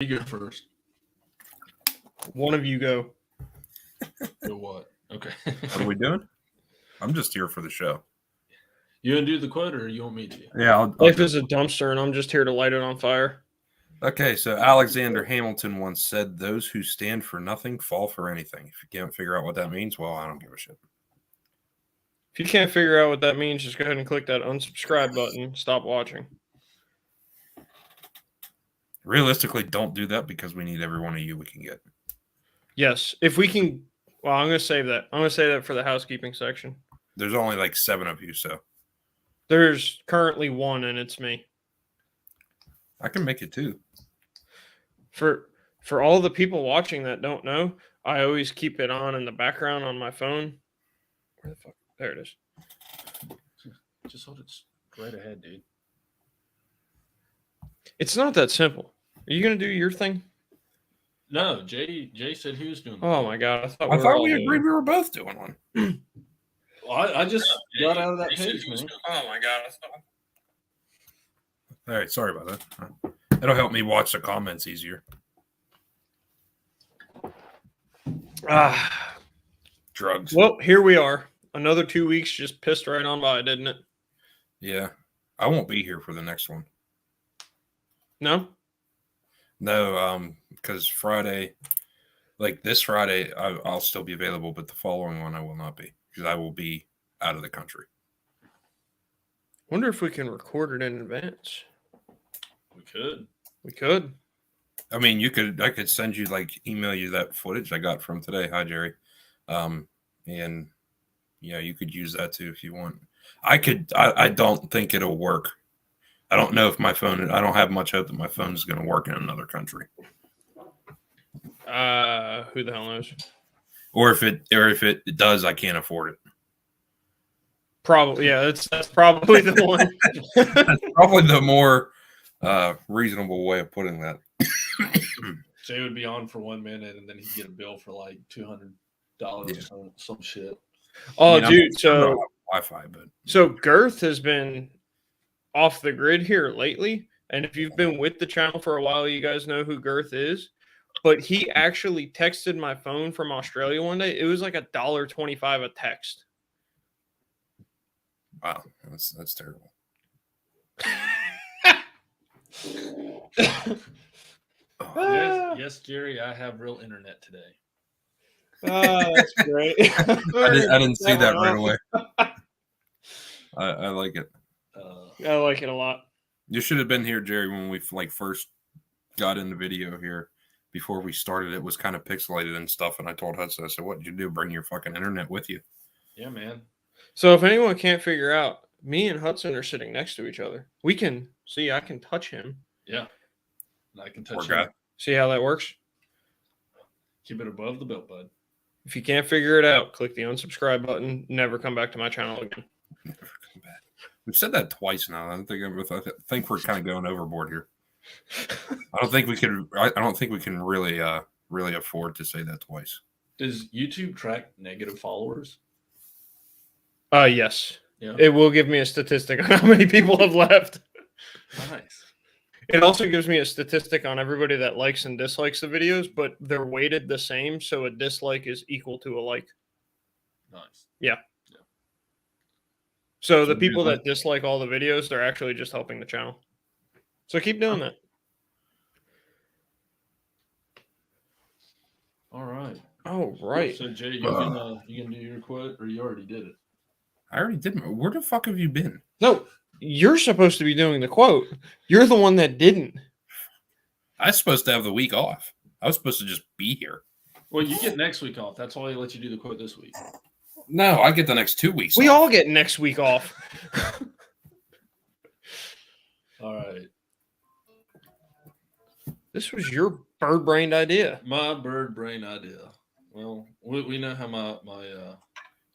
You go first. One of you go. Go what? Okay. What are we doing? I'm just here for the show. You gonna do the quote, or you want me to? Yeah, I'll Life do is a dumpster, and I'm just here to light it on fire. Okay, so Alexander Hamilton once said, "Those who stand for nothing fall for anything." If you can't figure out what that means, well, I don't give a shit. If you can't figure out what that means, just go ahead and click that unsubscribe button. Stop watching. Realistically, don't do that because we need every one of you we can get. Yes, if we can. Well, I'm going to save that. I'm going to save that for the housekeeping section. There's only like 7 of you, so There's currently 1, and it's me. I can make it 2. For all the people watching that don't know, I always keep it on in the background on my phone. Where the fuck? There it is. Just hold it right ahead, dude. It's not that simple. Are you going to do your thing? No, Jay said he was doing. Oh my god! I thought I thought all we doing agreed it. we were both doing one. Well, I just got out of that page, man. Oh my god! All right, sorry about that. It'll help me watch the comments easier. Drugs. Well, here we are. Another 2 weeks just pissed right on by, didn't it? Yeah, I won't be here for the next one. No? No, because Friday, like this Friday, I'll still be available, but the following one I will not be because I will be out of the country. Wonder if we can record it in advance. We could. We could. I mean, I could send you email you that footage I got from today. Hi, Jerry. And yeah, you could use that too if you want. I don't think it'll work. I don't know if my phone. I don't have much hope that my phone is going to work in another country. Who the hell knows? Or if it does, I can't afford it. Probably, yeah. That's probably the one. That's probably the more reasonable way of putting that. Jay would be on for 1 minute, and then he'd get a bill for like $200 or some shit. Oh, I mean, dude. I So don't have Wi-Fi, but Girth has been off the grid here lately, and if you've been with the channel for a while, you guys know who Girth is. But he actually texted my phone from Australia one day. It was like $1.25 a text. wow, that's terrible. Yes, Jerry, I have real internet today. Oh, that's great. I didn't see that right away. I like it. I like it a lot. You should have been here, Jerry, when we first got in the video here. Before we started, it was kind of pixelated and stuff, and I told Hudson, I said, "What did you do? Bring your fucking internet with you?" Yeah, man. So if anyone can't figure out, me and Hudson are sitting next to each other. We can see. I can touch him. Yeah, and I can touch Poor you. guy. See how that works? Keep it above the belt, bud. If you can't figure it out, click the unsubscribe button. Never come back to my channel again. Never come back. We've said that twice now. I think we're kind of going overboard here. I don't think we can really afford to say that twice. Does YouTube track negative followers? Yes. Yeah. It will give me a statistic on how many people have left. Nice. It also gives me a statistic on everybody that likes and dislikes the videos, but they're weighted the same, so a dislike is equal to a like. Nice. Yeah. So the So people you that dislike all the videos, they're actually just helping the channel. So keep doing that. All right. Oh, right. So Jay, you can do your quote, or you already did it? I already did. Where the fuck have you been? No, you're supposed to be doing the quote. You're the one that didn't. I was supposed to have the week off. I was supposed to just be here. Well, you get next week off. That's why I let you do the quote this week. No, I get the next 2 weeks. We off. all get next week off. All right. This was your bird-brained idea. My bird brain idea. Well, we know how my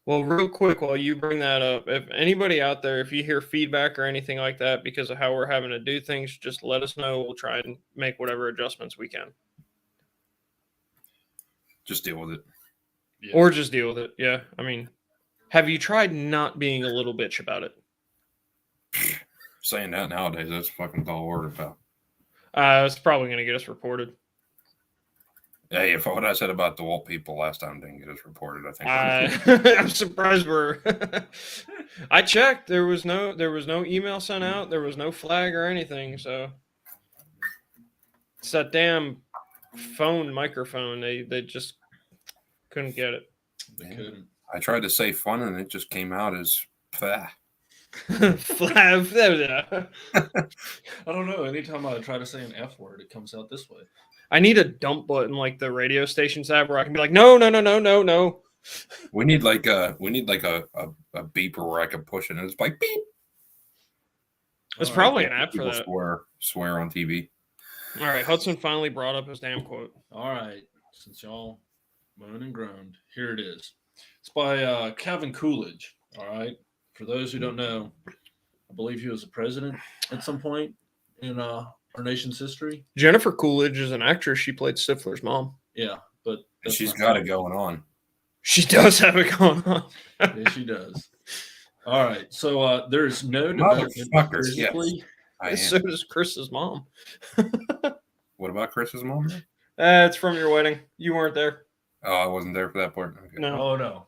Well, real quick, while you bring that up, if anybody out there, if you hear feedback or anything like that because of how we're having to do things, just let us know. We'll try and make whatever adjustments we can. Just deal with it. Yeah. Or just deal with it. Yeah. I mean, have you tried not being a little bitch about it? Saying that nowadays, that's fucking tall order, pal. It's probably going to get us reported. Hey, if what I said about DeWalt people last time didn't get us reported, I think I'm surprised we're. I checked. There was no email sent out. There was no flag or anything. So it's that damn microphone. They just couldn't get it. They couldn't. I tried to say fun and it just came out as pah. Flav. I don't know. Anytime I try to say an F word, it comes out this way. I need a dump button like the radio stations have where I can be like, no. We need like a beeper where I can push it and it's like beep. There's All probably right. an app for People that. swear on TV. All right, Hudson finally brought up his damn quote. All right. Since y'all moaned and groaned, here it is. It's by Calvin Coolidge. All right. For those who don't know, I believe he was a president at some point in our nation's history. Jennifer Coolidge is an actress. She played Stifler's mom. Yeah, but that's She's not got right. it going on. She does have it going on. Yeah, she does. All right. So there's no development Motherfuckers, yes. physically. I am. So does Chris's mom. What about Chris's mom? It's from your wedding. You weren't there. Oh, I wasn't there for that part. Okay. No. Oh no.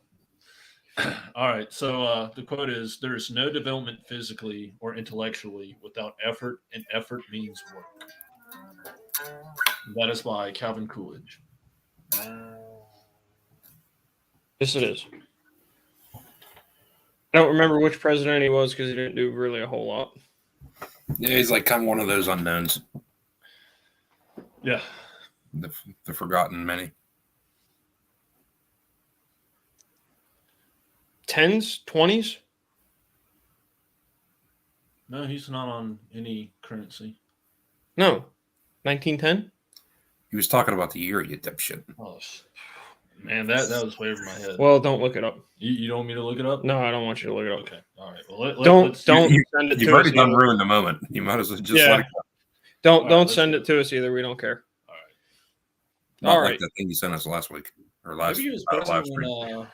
All right. So the quote is: "There is no development physically or intellectually without effort, and effort means work." That is by Calvin Coolidge. Yes, it is. I don't remember which president he was because he didn't do really a whole lot. Yeah, he's like kind of one of those unknowns, Yeah. the forgotten many. 10s, 20s? No, he's not on any currency. No. 1910? He was talking about the year, you dipshit. Oh, man, that was way over my head. Well, don't look it up. You don't want me to look it up? No, I don't want you to look it up. Okay. All right. Well, Don't send You- it You've to us. already done Either. ruined the moment. You might as well just Yeah. let it go. Don't let's send do it to us either. We don't care. All right. Not All like right. the thing you sent us last week or last Maybe it was live back stream. when,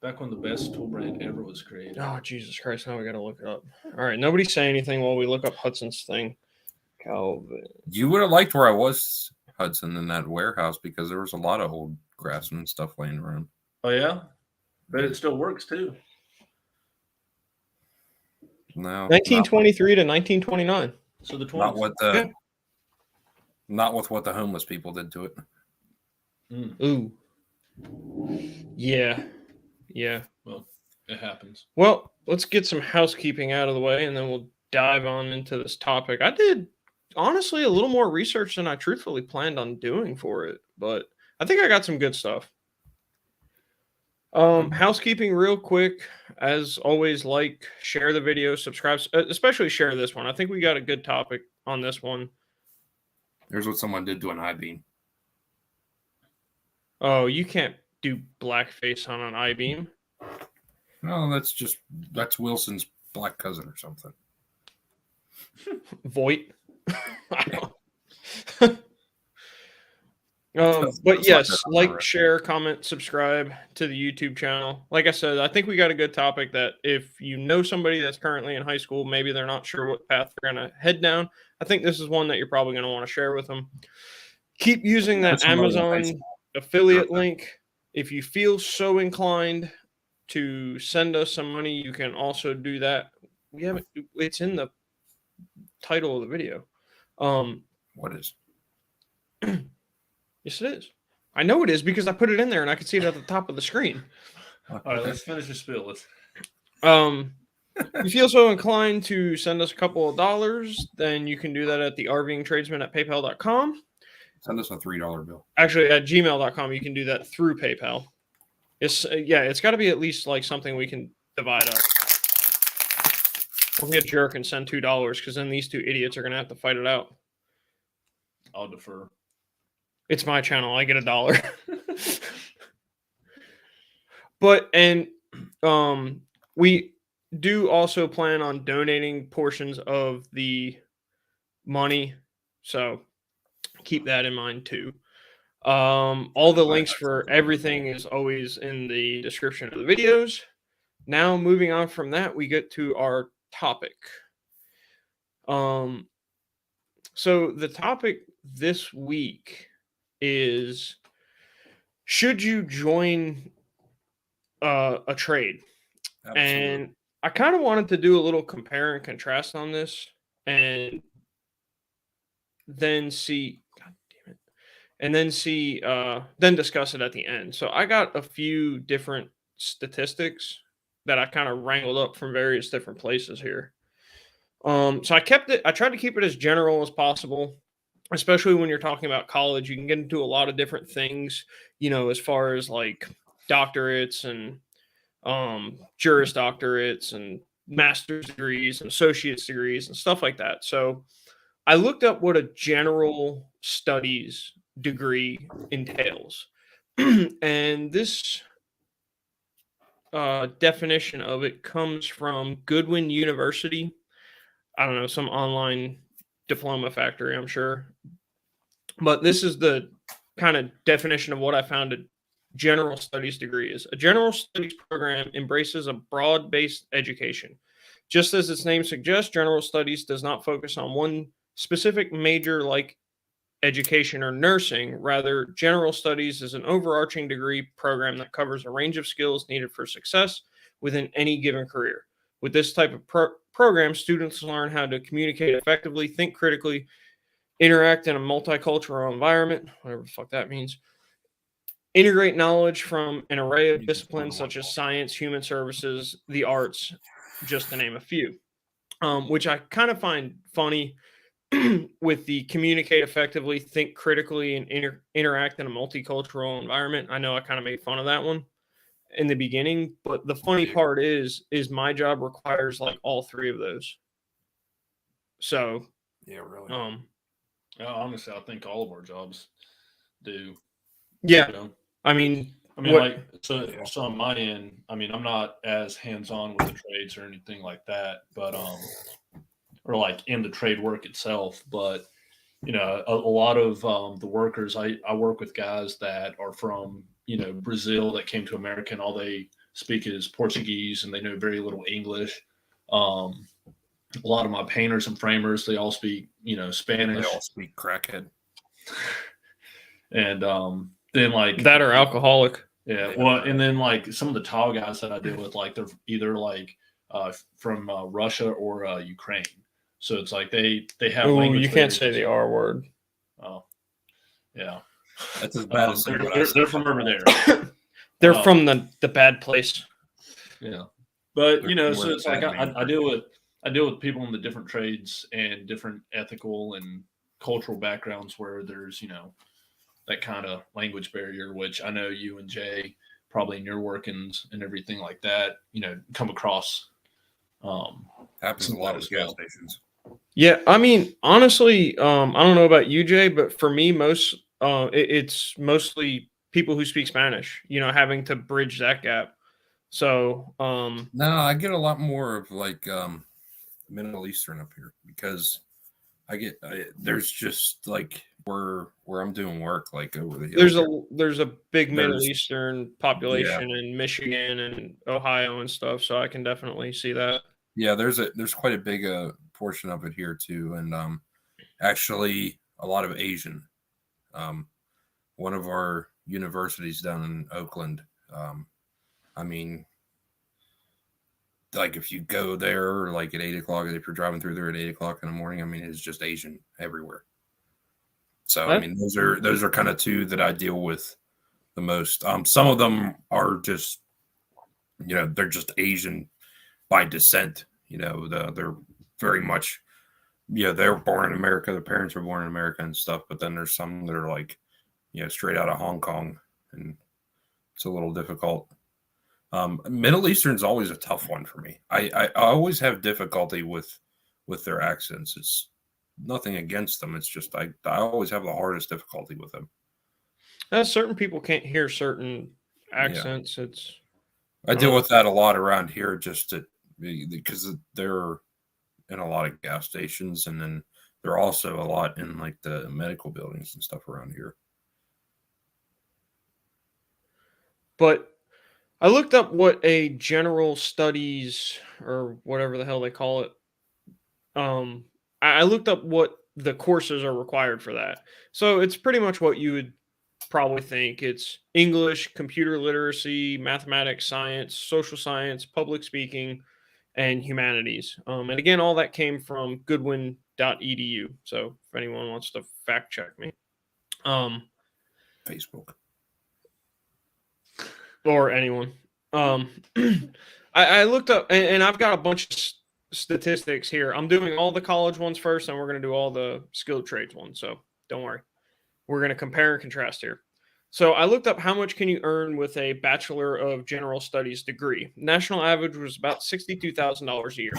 back when the best tool brand ever was created. Oh, Jesus Christ. Now we got to look it up. All right. Nobody say anything while we look up Hudson's thing. Calvin. You would have liked where I was, Hudson, in that warehouse because there was a lot of old grass and stuff laying around. Oh yeah, but it still works too. No, 1923 to 1929. So the 20s. not what the Yeah. not with what the homeless people did to it. Ooh. Yeah. Yeah. It happens. Well, let's get some housekeeping out of the way and then we'll dive on into this topic. I did honestly a little more research than I truthfully planned on doing for it, but I think I got some good stuff. Housekeeping real quick, as always, like, share the video, subscribe, especially share this one. I think we got a good topic on this one. Here's what someone did to an I-beam. Oh, you can't do blackface on an I-beam. No, that's Wilson's black cousin or something. Voight. I don't- That's but like yes, that on like, the record. share, comment, subscribe to the YouTube channel. Like I said, I think we got a good topic that if you know somebody that's currently in high school, maybe they're not sure what path they're going to head down. I think this is one that you're probably going to want to share with them. Keep using that That's somebody in high Amazon school. affiliate Okay. link. If you feel so inclined to send us some money, you can also do that. We haven't. It's in the title of the video. What is? Yes, it is. I know it is because I put it in there and I could see it at the top of the screen. All right, let's finish your spiel. Let's. If you feel so inclined to send us a couple of dollars, then you can do that at the RVingTradesman at paypal.com. Send us a $3 bill. Actually, at gmail.com, you can do that through PayPal. It's got to be at least like something we can divide up. Don't be a jerk and send $2 because then these two idiots are going to have to fight it out. I'll defer. It's my channel. I get $1. But, and we do also plan on donating portions of the money. So keep that in mind too. All the links for everything is always in the description of the videos. Now, moving on from that, we get to our topic. So the topic this week is, should you join a trade? Absolutely. And I kind of wanted to do a little compare and contrast on this, and then see, God damn it, and then see, then discuss it at the end. So I got a few different statistics that I kind of wrangled up from various different places here. So I tried to keep it as general as possible, especially when you're talking about college. You can get into a lot of different things, as far as like doctorates and Juris Doctorates and master's degrees and associate's degrees and stuff like that. So I looked up what a general studies degree entails. And this definition of it comes from Goodwin University. I don't know, some online diploma factory, I'm sure. But this is the kind of definition of what I found a general studies degree is. A general studies program embraces a broad-based education. Just as its name suggests, general studies does not focus on one specific major like education or nursing. Rather, general studies is an overarching degree program that covers a range of skills needed for success within any given career. With this type of program, students learn how to communicate effectively, think critically, interact in a multicultural environment, whatever the fuck that means, integrate knowledge from an array of disciplines such as science, human services, the arts, just to name a few. Which I kind of find funny with the communicate effectively, think critically, and interact in a multicultural environment. I know I kind of made fun of that one in the beginning, but the funny part is my job requires like all three of those. So, Yeah, really. Honestly, I think all of our jobs do. yeah, You know? I mean, like so. Yeah. So on my end, I mean, I'm not as hands on with the trades or anything like that, but or like in the trade work itself. But a lot of the workers, I work with guys that are from Brazil that came to America, and all they speak is Portuguese, and they know very little English. A lot of my painters and framers, they all speak Spanish. They all speak crackhead. And then like that or alcoholic. Yeah, well, and then like some of the tall guys that I deal with, like they're either like from Russia or Ukraine. So it's like they have Oh, language. you can't say the R word. Oh, yeah. That's as bad as they're from over there. They're from the bad place. Yeah, but They're so more it's like bad I deal with people in the different trades and different ethical and cultural backgrounds where there's that kind of language barrier, which I know you and Jay probably in your workings and everything like that, come across. Happens a lot of gas stations. Yeah, I mean, honestly, I don't know about you, Jay, but for me, it's mostly people who speak Spanish. Having to bridge that gap. So, no, I get a lot more of like Middle Eastern up here because there's just like where I'm doing work like over the hill. There's a big Middle Eastern population in Michigan and Ohio and stuff, so I can definitely see that. Yeah, there's quite a big portion of it here too, and actually a lot of Asian. One of our universities down in Oakland, I mean, like if you go there like at 8:00, if you're driving through there at 8:00 in the morning, I mean, it's just Asian everywhere. So I mean, those are kind of two that I deal with the most. Some of them are just, they're just Asian by descent. They're very much, they're born in America. Their parents were born in America and stuff. But then there's some that are like, straight out of Hong Kong, and it's a little difficult. Middle Eastern is always a tough one for me. I always have difficulty with their accents. It's nothing against them. It's just I always have the hardest difficulty with them. Certain people can't hear certain accents. Yeah. I deal with that a lot around here, just because they're in a lot of gas stations, and then they're also a lot in like the medical buildings and stuff around here. But I looked up what a general studies or whatever the hell they call it. I looked up what the courses are required for that. So it's pretty much what you would probably think. It's English, computer literacy, mathematics, science, social science, public speaking, and humanities. And again, all that came from goodwin.edu. So if anyone wants to fact check me, Facebook. or anyone, I looked up, and I've got a bunch of statistics here. I'm doing all the college ones first, and we're going to do all the skilled trades ones. So don't worry. We're going to compare and contrast here. So I looked up how much can you earn with a Bachelor of General Studies degree. National average was about $62,000 a year.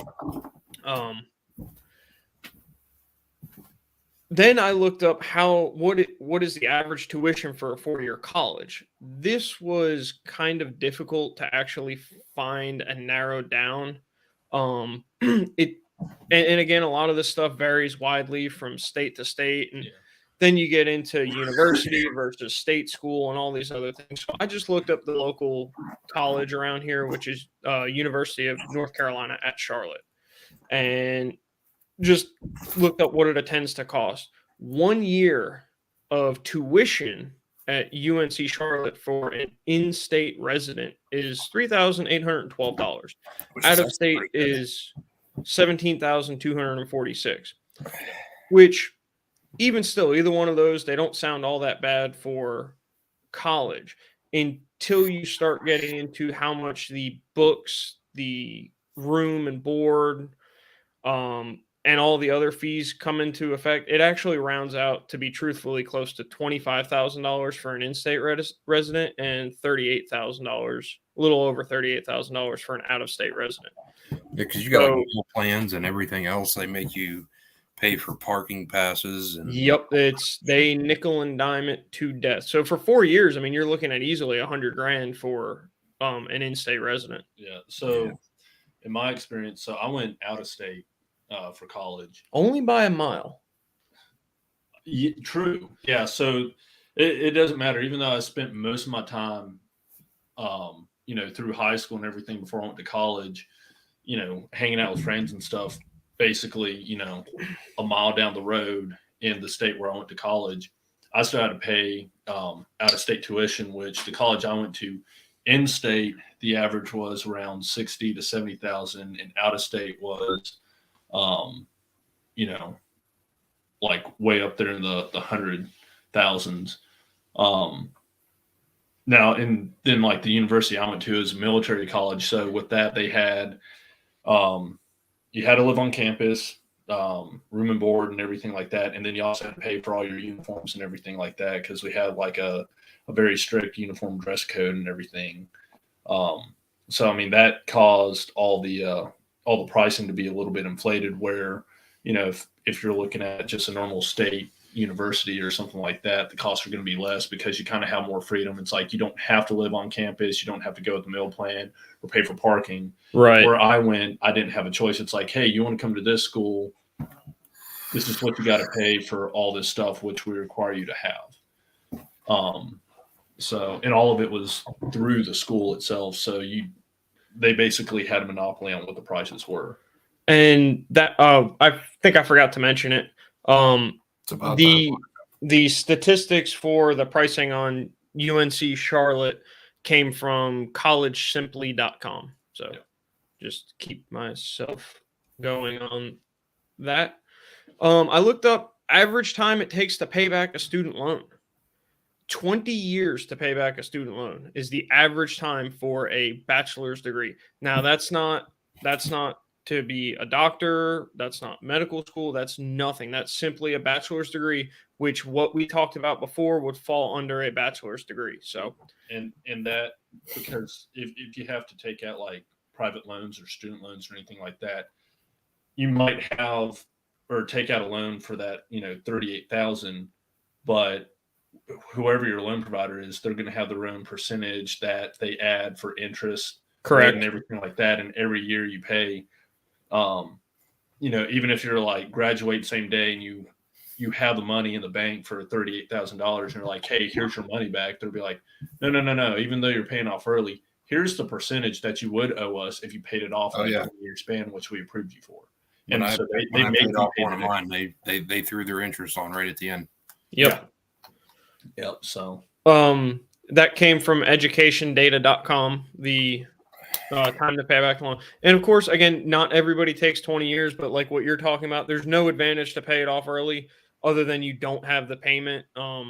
Then I looked up what is the average tuition for a 4-year college. This was kind of difficult to actually find and narrow down. And again, a lot of this stuff varies widely from state to state, and then you get into university versus state school and all these other things. So I just looked up the local college around here, which is University of North Carolina at Charlotte, and just looked up what it tends to cost. 1 year of tuition at UNC Charlotte for an in-state resident is $3,812. Out of state is $17,246, which even still, either one of those, they don't sound all that bad for college until you start getting into how much the books, the room and board, and all the other fees come into effect. It actually rounds out to be truthfully close to $25,000 for an in-state resident and $38,000, a little over $38,000 for an out-of-state resident. Yeah, because you got like meal plans and everything else. They make you pay for parking passes. And yep, they nickel and dime it to death. So for 4 years, I mean, you're looking at easily $100,000 for an in-state resident. Yeah. So in my experience, so I went out of state for college. Only by a mile. Yeah, true. Yeah. So it doesn't matter. Even though I spent most of my time, through high school and everything before I went to college, hanging out with friends and stuff, basically, a mile down the road in the state where I went to college, I still had to pay out-of-state tuition, which the college I went to in state, the average was around 60 to 70,000, and out-of-state was, like way up there in the 100,000s. Now, and then like the university I went to is a military college, so with that they had, you had to live on campus, room and board and everything like that. And then you also had to pay for all your uniforms and everything like that, because we had like a very strict uniform dress code and everything. So, I mean, that caused all the pricing to be a little bit inflated where, if you're looking at just a normal state university or something like that, the costs are going to be less because you kind of have more freedom. It's like you don't have to live on campus. You don't have to go with the meal plan or pay for parking. Right. Where I went, I didn't have a choice. It's like, hey, you want to come to this school? This is what you got to pay for all this stuff, which we require you to have. So, and all of it was through the school itself. So they basically had a monopoly on what the prices were. And that, I think I forgot to mention it. The statistics for the pricing on UNC Charlotte came from collegesimply.com. So just keep myself going on that. I looked up average time it takes to pay back a student loan. 20 years to pay back a student loan is the average time for a bachelor's degree. Now that's not to be a doctor. That's not medical school. That's nothing. That's simply a bachelor's degree, which what we talked about before would fall under a bachelor's degree. So, and that, because if you have to take out like private loans or student loans or anything like that, you might have or take out a loan for that, 38,000, but whoever your loan provider is, they're going to have their own percentage that they add for interest, correct, and everything like that. And every year you pay, even if you're like graduate same day and you have the money in the bank for $38,000 and you're like, hey, here's your money back. They'll be like, no. Even though you're paying off early, here's the percentage that you would owe us if you paid it off in a 20-year span, which we approved you for. When And I, so when they I make paid you off pay one of the mine, they threw their interest on right at the end. Yep. Yep. So That came from educationdata.com, the time to pay back the loan. And of course, again, not everybody takes 20 years, but like what you're talking about, there's no advantage to pay it off early other than you don't have the payment. I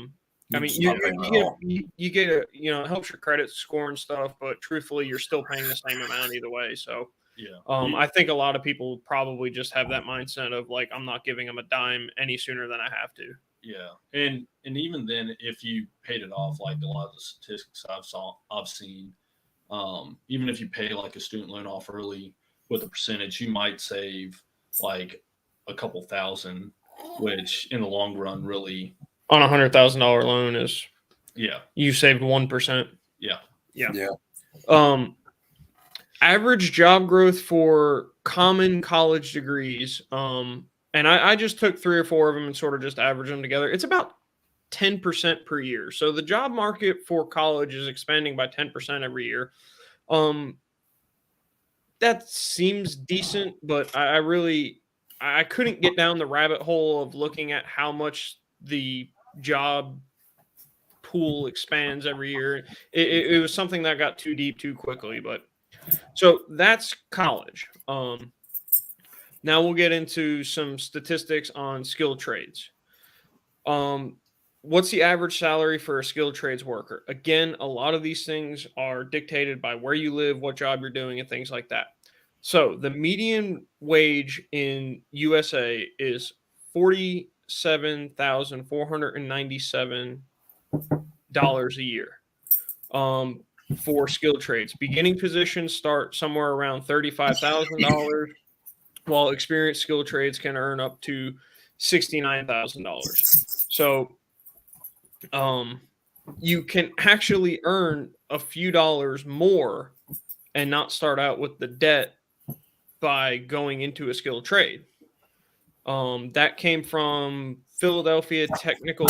mean, Stop paying at all. you get a, it helps your credit score and stuff, but truthfully, you're still paying the same amount either way. So, yeah. I think a lot of people probably just have that mindset of like, I'm not giving them a dime any sooner than I have to. Yeah, and even then, if you paid it off, like a lot of the statistics I've seen, even if you pay like a student loan off early with a percentage, you might save like a couple thousand, which in the long run, really, On $100,000 loan is yeah, you saved 1%. yeah, Yeah. Average job growth for common college degrees. And I just took 3 or 4 of them and sort of just averaged them together. It's about 10% per year. So the job market for college is expanding by 10% every year. That seems decent, but I couldn't get down the rabbit hole of looking at how much the job pool expands every year. It was something that got too deep too quickly, but so that's college. Now we'll get into some statistics on skilled trades. What's the average salary for a skilled trades worker? Again, a lot of these things are dictated by where you live, what job you're doing, and things like that. So the median wage in USA is $47,497 a year. For skilled trades, beginning positions start somewhere around $35,000, while experienced skilled trades can earn up to $69,000. So, you can actually earn a few dollars more and not start out with the debt by going into a skilled trade. That came from Philadelphia Technical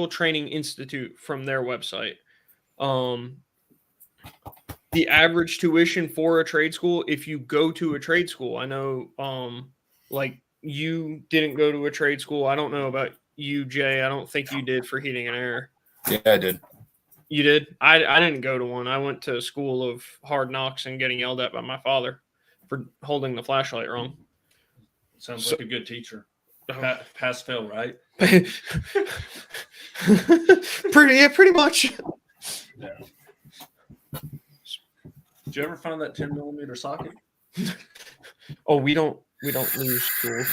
Training Institute from their website. The average tuition for a trade school, if you go to a trade school, I know, like you didn't go to a trade school. I don't know about you, Jay. I don't think you did for heating and air. Yeah, I did. You did? I didn't go to one. I went to a school of hard knocks and getting yelled at by my father for holding the flashlight wrong. sounds like a good teacher. Pass fail, right? Pretty much. Yeah. Did you ever find that 10mm socket? Oh, we don't lose tools.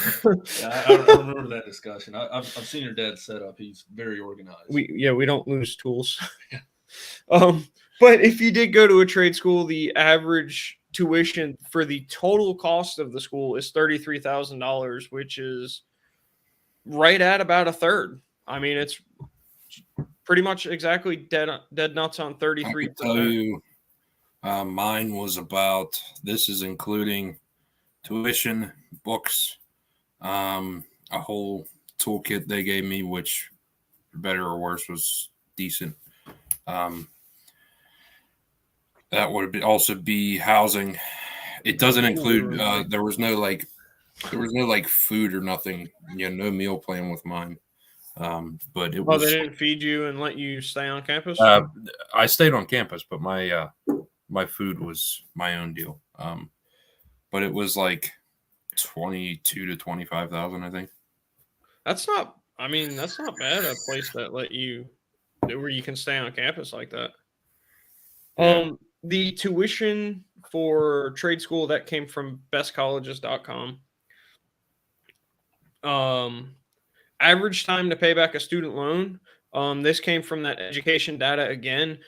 Yeah, I remember that discussion. I've seen your dad's setup. He's very organized. We don't lose tools. But if you did go to a trade school, the average tuition for the total cost of the school is $33,000, which is right at about a third. I mean, it's pretty much exactly dead nuts on 33%. I can tell you, mine was about. This is including tuition, books, a whole toolkit they gave me, which, for better or worse, was decent. That would also be housing. It doesn't include. There was no like food or nothing. No meal plan with mine. But it was. Oh, they didn't feed you and let you stay on campus? I stayed on campus, but my food was my own deal. But it was like 22 to 25,000, I think. That's not bad. A place that let you, where you can stay on campus like that. Yeah. The tuition for trade school that came from bestcolleges.com. Average time to pay back a student loan. This came from that education data again.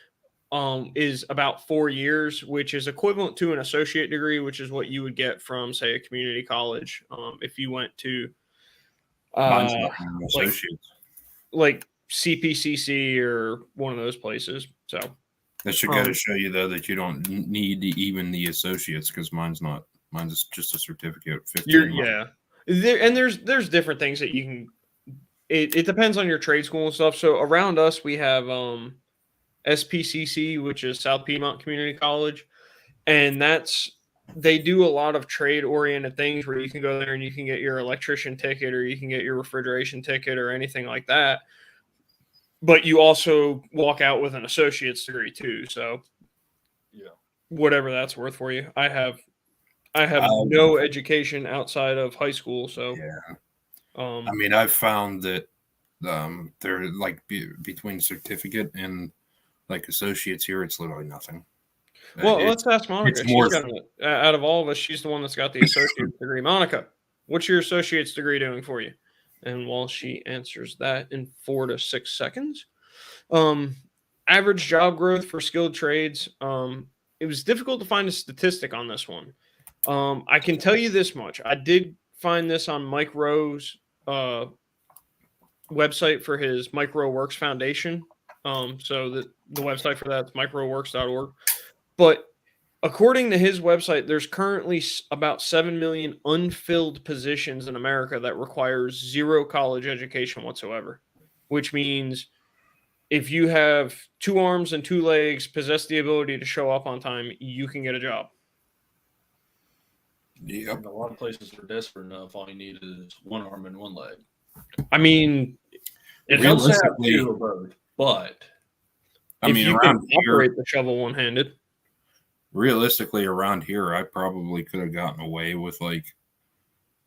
Is about 4 years, which is equivalent to an associate degree, which is what you would get from, say, a community college. If you went to Mine's not an associates. like CPCC or one of those places. So that should go to show you, though, that you don't need even the associates, because mine's not. Mine's just a certificate. There's different things that you can. It depends on your trade school and stuff. So around us, we have SPCC, which is South Piedmont Community College, and that's they do a lot of trade oriented things where you can go there and you can get your electrician ticket or you can get your refrigeration ticket or anything like that. But you also walk out with an associate's degree too. So Yeah. whatever that's worth for you. I have no education outside of high school. So Yeah. um, I mean, I've found that they're like between certificate and like associates here, it's literally nothing. well, It's, let's ask Monica. it's more. She's got out of all of us, she's the one that's got the associate's degree. Monica, what's your associate's degree doing for you? And while she answers that in 4 to 6 seconds, average job growth for skilled trades. It was difficult to find a statistic on this one. I can tell you this much. I did find this on Mike Rowe's website for his Micro Works Foundation. So the website for that is microworks.org. But according to his website, there's currently about 7 million unfilled positions in America that requires 0 college education whatsoever, which means if you have 2 arms and 2 legs, possess the ability to show up on time, you can get a job. Yep. And a lot of places are desperate enough. All you need is 1 arm and 1 leg. I mean, It helps to have Realistically- 2 of both, but I if mean, you can around here, operate the shovel one-handed. realistically, around here, I probably could have gotten away with like,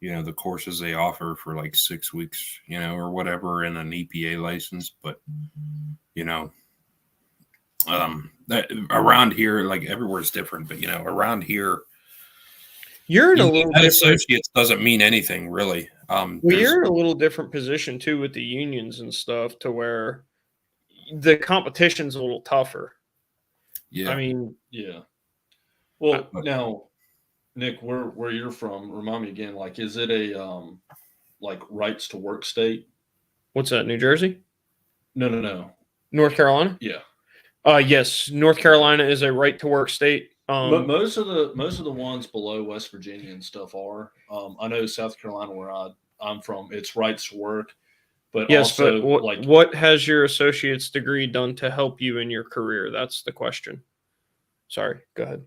the courses they offer for like 6 weeks, or whatever, in an EPA license. But, that around here, like everywhere's different. But around here, You're in a little that different. associates doesn't mean anything really. Well, There's- you're in a little different position too with the unions and stuff, to where the competition's a little tougher. yeah, I mean, yeah. Well, But- now, Nick, where you're from, remind me again. Like, is it a like rights to work state? what's that? New Jersey, No. North Carolina? Yeah. Yes, North Carolina is a right to work state. But most of the ones below West Virginia and stuff are. I know South Carolina, where I'm from, it's rights to work. But yes, also, but what has your associate's degree done to help you in your career? That's the question. Sorry, go ahead.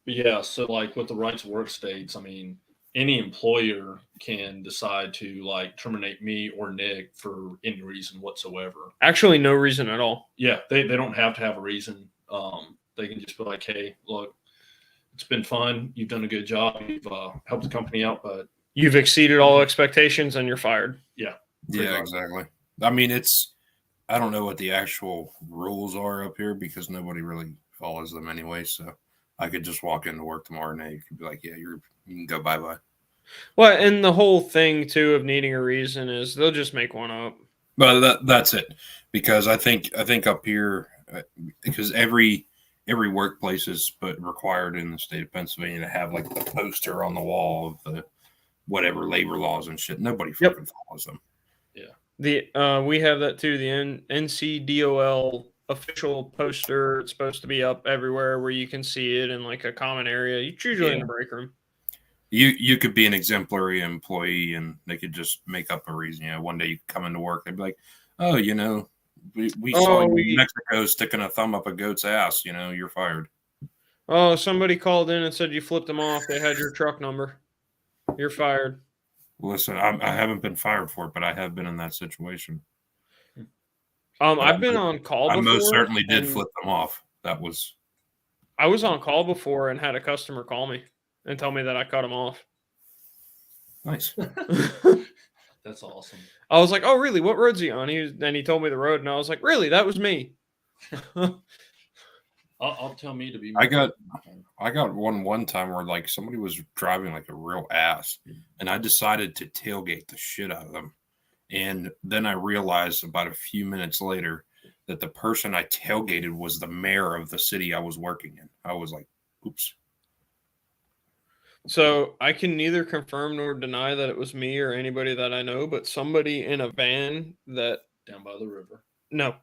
But yeah, so like with the right to work states, I mean, any employer can decide to like terminate me or Nick for any reason whatsoever. Actually, no reason at all. Yeah, they don't have to have a reason. They can just be like, hey, look, it's been fun. You've done a good job. You've helped the company out, but You've exceeded all expectations and you're fired. yeah, pretty much. exactly. I mean, I don't know what the actual rules are up here because nobody really follows them anyway. So I could just walk into work tomorrow and they could be like, yeah, you can go bye-bye. Well, and the whole thing too of needing a reason is they'll just make one up. But that's it, because I think up here, because every workplace is required in the state of Pennsylvania to have like the poster on the wall of the whatever labor laws and shit. Nobody Yep. fucking follows them. We have that too. The NCDOL official poster. It's supposed to be up everywhere where you can see it in like a common area. It's usually in the break room. You could be an exemplary employee and they could just make up a reason. One day you come into work, they'd be like, oh, we saw you in Mexico sticking a thumb up a goat's ass. You're fired. Oh, somebody called in and said you flipped them off. They had your truck number. You're fired. Listen, I haven't been fired for it, but I have been in that situation. I've been on call I before. most certainly did and flip them off. That was I was on call before and had a customer call me and tell me that I cut them off. nice. That's awesome. I was like, "Oh, really? What road's he on?" He told me the road, and I was like, "Really? That was me." I'll tell me to be. I got one time where like somebody was driving like a real ass, and I decided to tailgate the shit out of them. And then I realized about a few minutes later that the person I tailgated was the mayor of the city I was working in. I was like, oops. So I can neither confirm nor deny that it was me or anybody that I know, but somebody in a van that down by the river. no,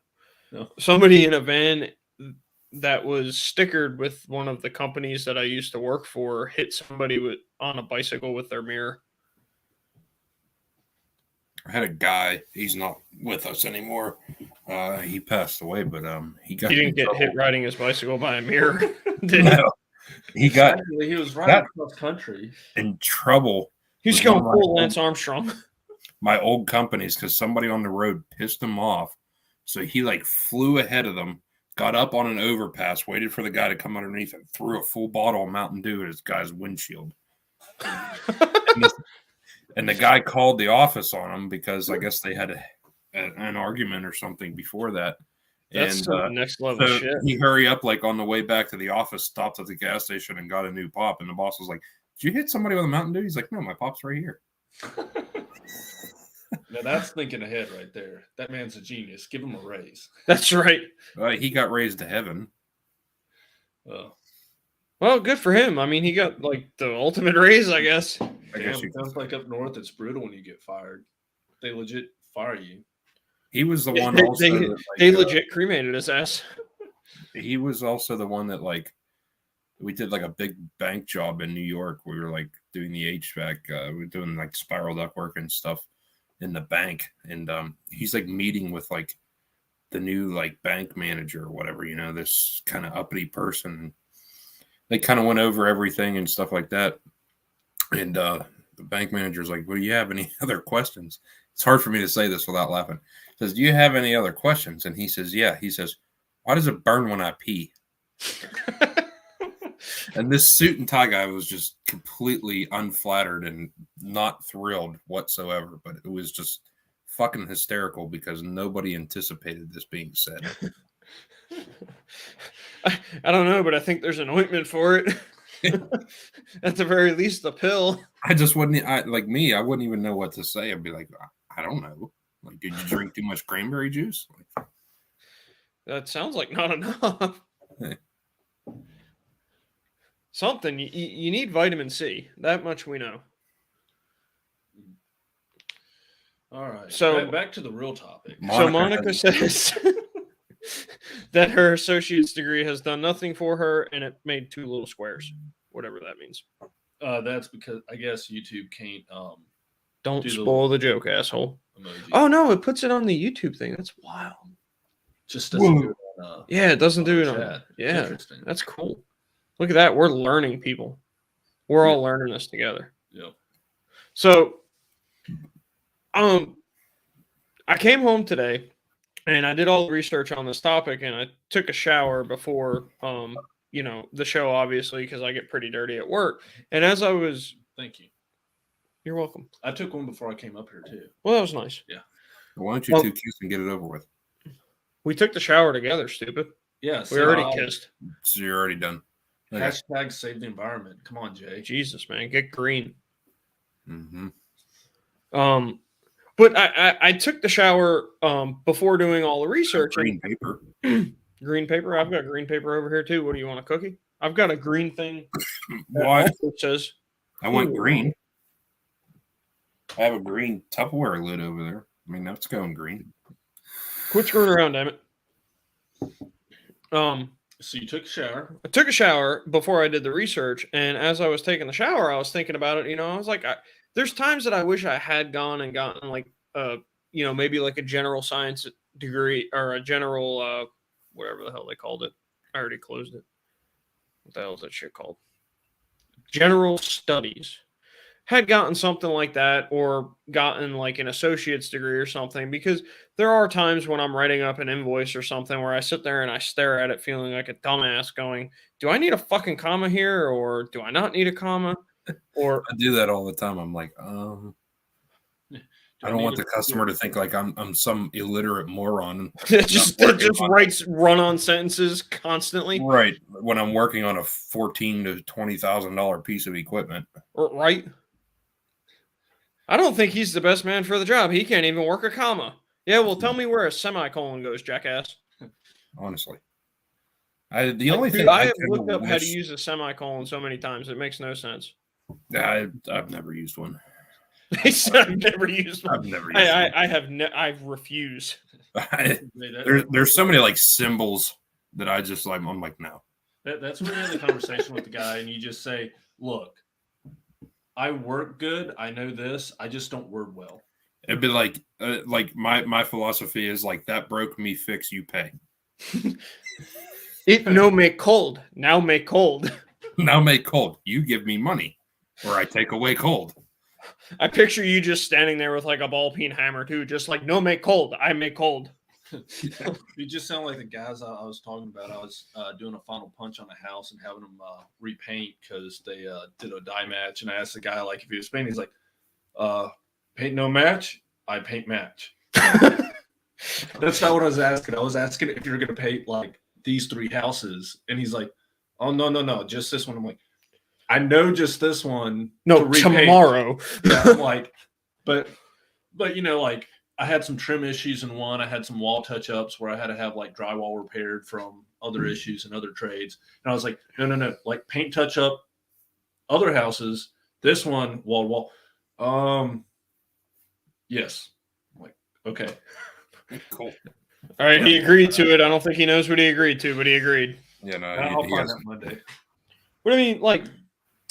No. somebody in a van that was stickered with one of the companies that I used to work for hit somebody on a bicycle with their mirror. I had a guy, he's not with us anymore. He passed away, but he He didn't in get trouble. hit riding his bicycle by a mirror. Did he? No. He got Exactly, he was riding that- across country. in trouble He's with going one of full Lance Armstrong. my old companies because somebody on the road pissed him off. So he like flew ahead of them, got up on an overpass, waited for the guy to come underneath, and threw a full bottle of Mountain Dew at his guy's windshield. And the guy called the office on him because I guess they had an argument or something before that. That's And some next level so shit. he hurry up, like on the way back to the office, stopped at the gas station and got a new pop. And the boss was like, "Did you hit somebody with a Mountain Dew?" He's like, "No, my pop's right here." Now that's thinking ahead right there. That man's a genius. Give him a raise. That's right. He got raised to heaven. Well, good for him. I mean, he got like the ultimate raise, I guess. I guess you sounds like up north it's brutal when you get fired. They legit fire you. He was the one They, also. they, that, like, they legit cremated his ass. he was also the one that like we did like a big bank job in New York. We were like doing the HVAC. We were doing like spiral ductwork and stuff in the bank, and he's like meeting with like the new like bank manager or whatever. You know, this kind of uppity person. They kind of went over everything and stuff like that. And the bank manager's like, "Well, do you have any other questions?" It's hard for me to say this without laughing. He says, "Do you have any other questions?" And he says, "Yeah." He says, "Why does it burn when I pee?" And this suit and tie guy was just completely unflattered and not thrilled whatsoever. But it was just fucking hysterical because nobody anticipated this being said. I don't know, but I think there's an ointment for it. At the very least, a pill. I just wouldn't, I wouldn't even know what to say. I'd be like, I don't know. Like, did you drink too much cranberry juice? Like, That sounds like not enough. Hey. Something. You need vitamin C. That much we know. All right. So- back to the real topic. So Monica says that her associate's degree has done nothing for her and it made 2 little squares, whatever that means. That's because I guess YouTube can't Don't Do the- spoil the joke, asshole. emoji. Oh no, it puts it on the YouTube thing. That's wild. Just doesn't Whoa. do it on, Yeah, it doesn't do it chat. on. It's Yeah, interesting. that's cool. Look at that. We're learning, people. We're all learning this together. Yep. So, I came home today and I did all the research on this topic and I took a shower before, the show, obviously, because I get pretty dirty at work. And as I was, Thank you. you're welcome. I took one before I came up here too. Well, that was nice. why don't you Well- two kiss and get it over with? We took the shower together, stupid. Yeah. We already kissed. So you're already done. Okay. Hashtag save the environment. Come on, Jay. Jesus, man, get green. Mm-hmm. But I took the shower before doing all the research. Green paper. Green paper. I've got green paper over here too. What do you want, a cookie? I've got a green thing. Why? It says I want green. I have a green Tupperware lid over there. I mean, that's going green. quit screwing around, damn it. So you took a shower. I took a shower before I did the research, and as I was taking the shower, I was thinking about it. I was like, there's times that I wish I had gone and gotten like, maybe like a general science degree or a general, whatever the hell they called it. I already closed it. What the hell is that shit called? General studies. Had gotten something like that or gotten like an associate's degree or something, because there are times when I'm writing up an invoice or something where I sit there and I stare at it feeling like a dumbass going, do I need a fucking comma here or do I not need a comma? Or I do that all the time. I'm like, I don't want the customer to think like I'm some illiterate moron. it just writes run-on sentences constantly. Right. When I'm working on a $14,000 to $20,000 piece of equipment. Right? I don't think he's the best man for the job. He can't even work a comma. Yeah, well, tell me where a semicolon goes, jackass. Honestly. The only Dude, thing I have kinda looked up how to wish- use a semicolon so many times. It makes no sense. I've never used one. I've never used one. I've never used I refuse. one. There's so many like symbols that I just like. I'm like, no. That's when you have the conversation with the guy and you just say, look, I work good. I know this. I just don't word well. It'd be like my philosophy is like, that broke me, fix, you pay. It no make cold. Now make cold. Now make cold. You give me money, or I take away cold. I picture you just standing there with like a ball peen hammer too, just like no make cold, I make cold. You just sound like the guys I was talking about. I was doing a final punch on a house and having them repaint because they did a dye match. And I asked the guy like if he was painting, he's like, "Paint no match, I paint match." That's not what I was asking. I was asking if you're going to paint like these 3 houses, and he's like, "Oh no, just this one." I'm like, "I know just this one." No, to repaint." tomorrow. Yeah, I'm like, but you know, like I had some trim issues in one. I had some wall touch ups where I had to have like drywall repaired from other issues and other trades. And I was like, no, like paint touch up other houses. This one wall to wall. Yes. I'm like, okay. Cool. All right, he agreed to it. I don't think he knows what he agreed to, but he agreed. Yeah, no, I'll he find has- out Monday. But I mean, like,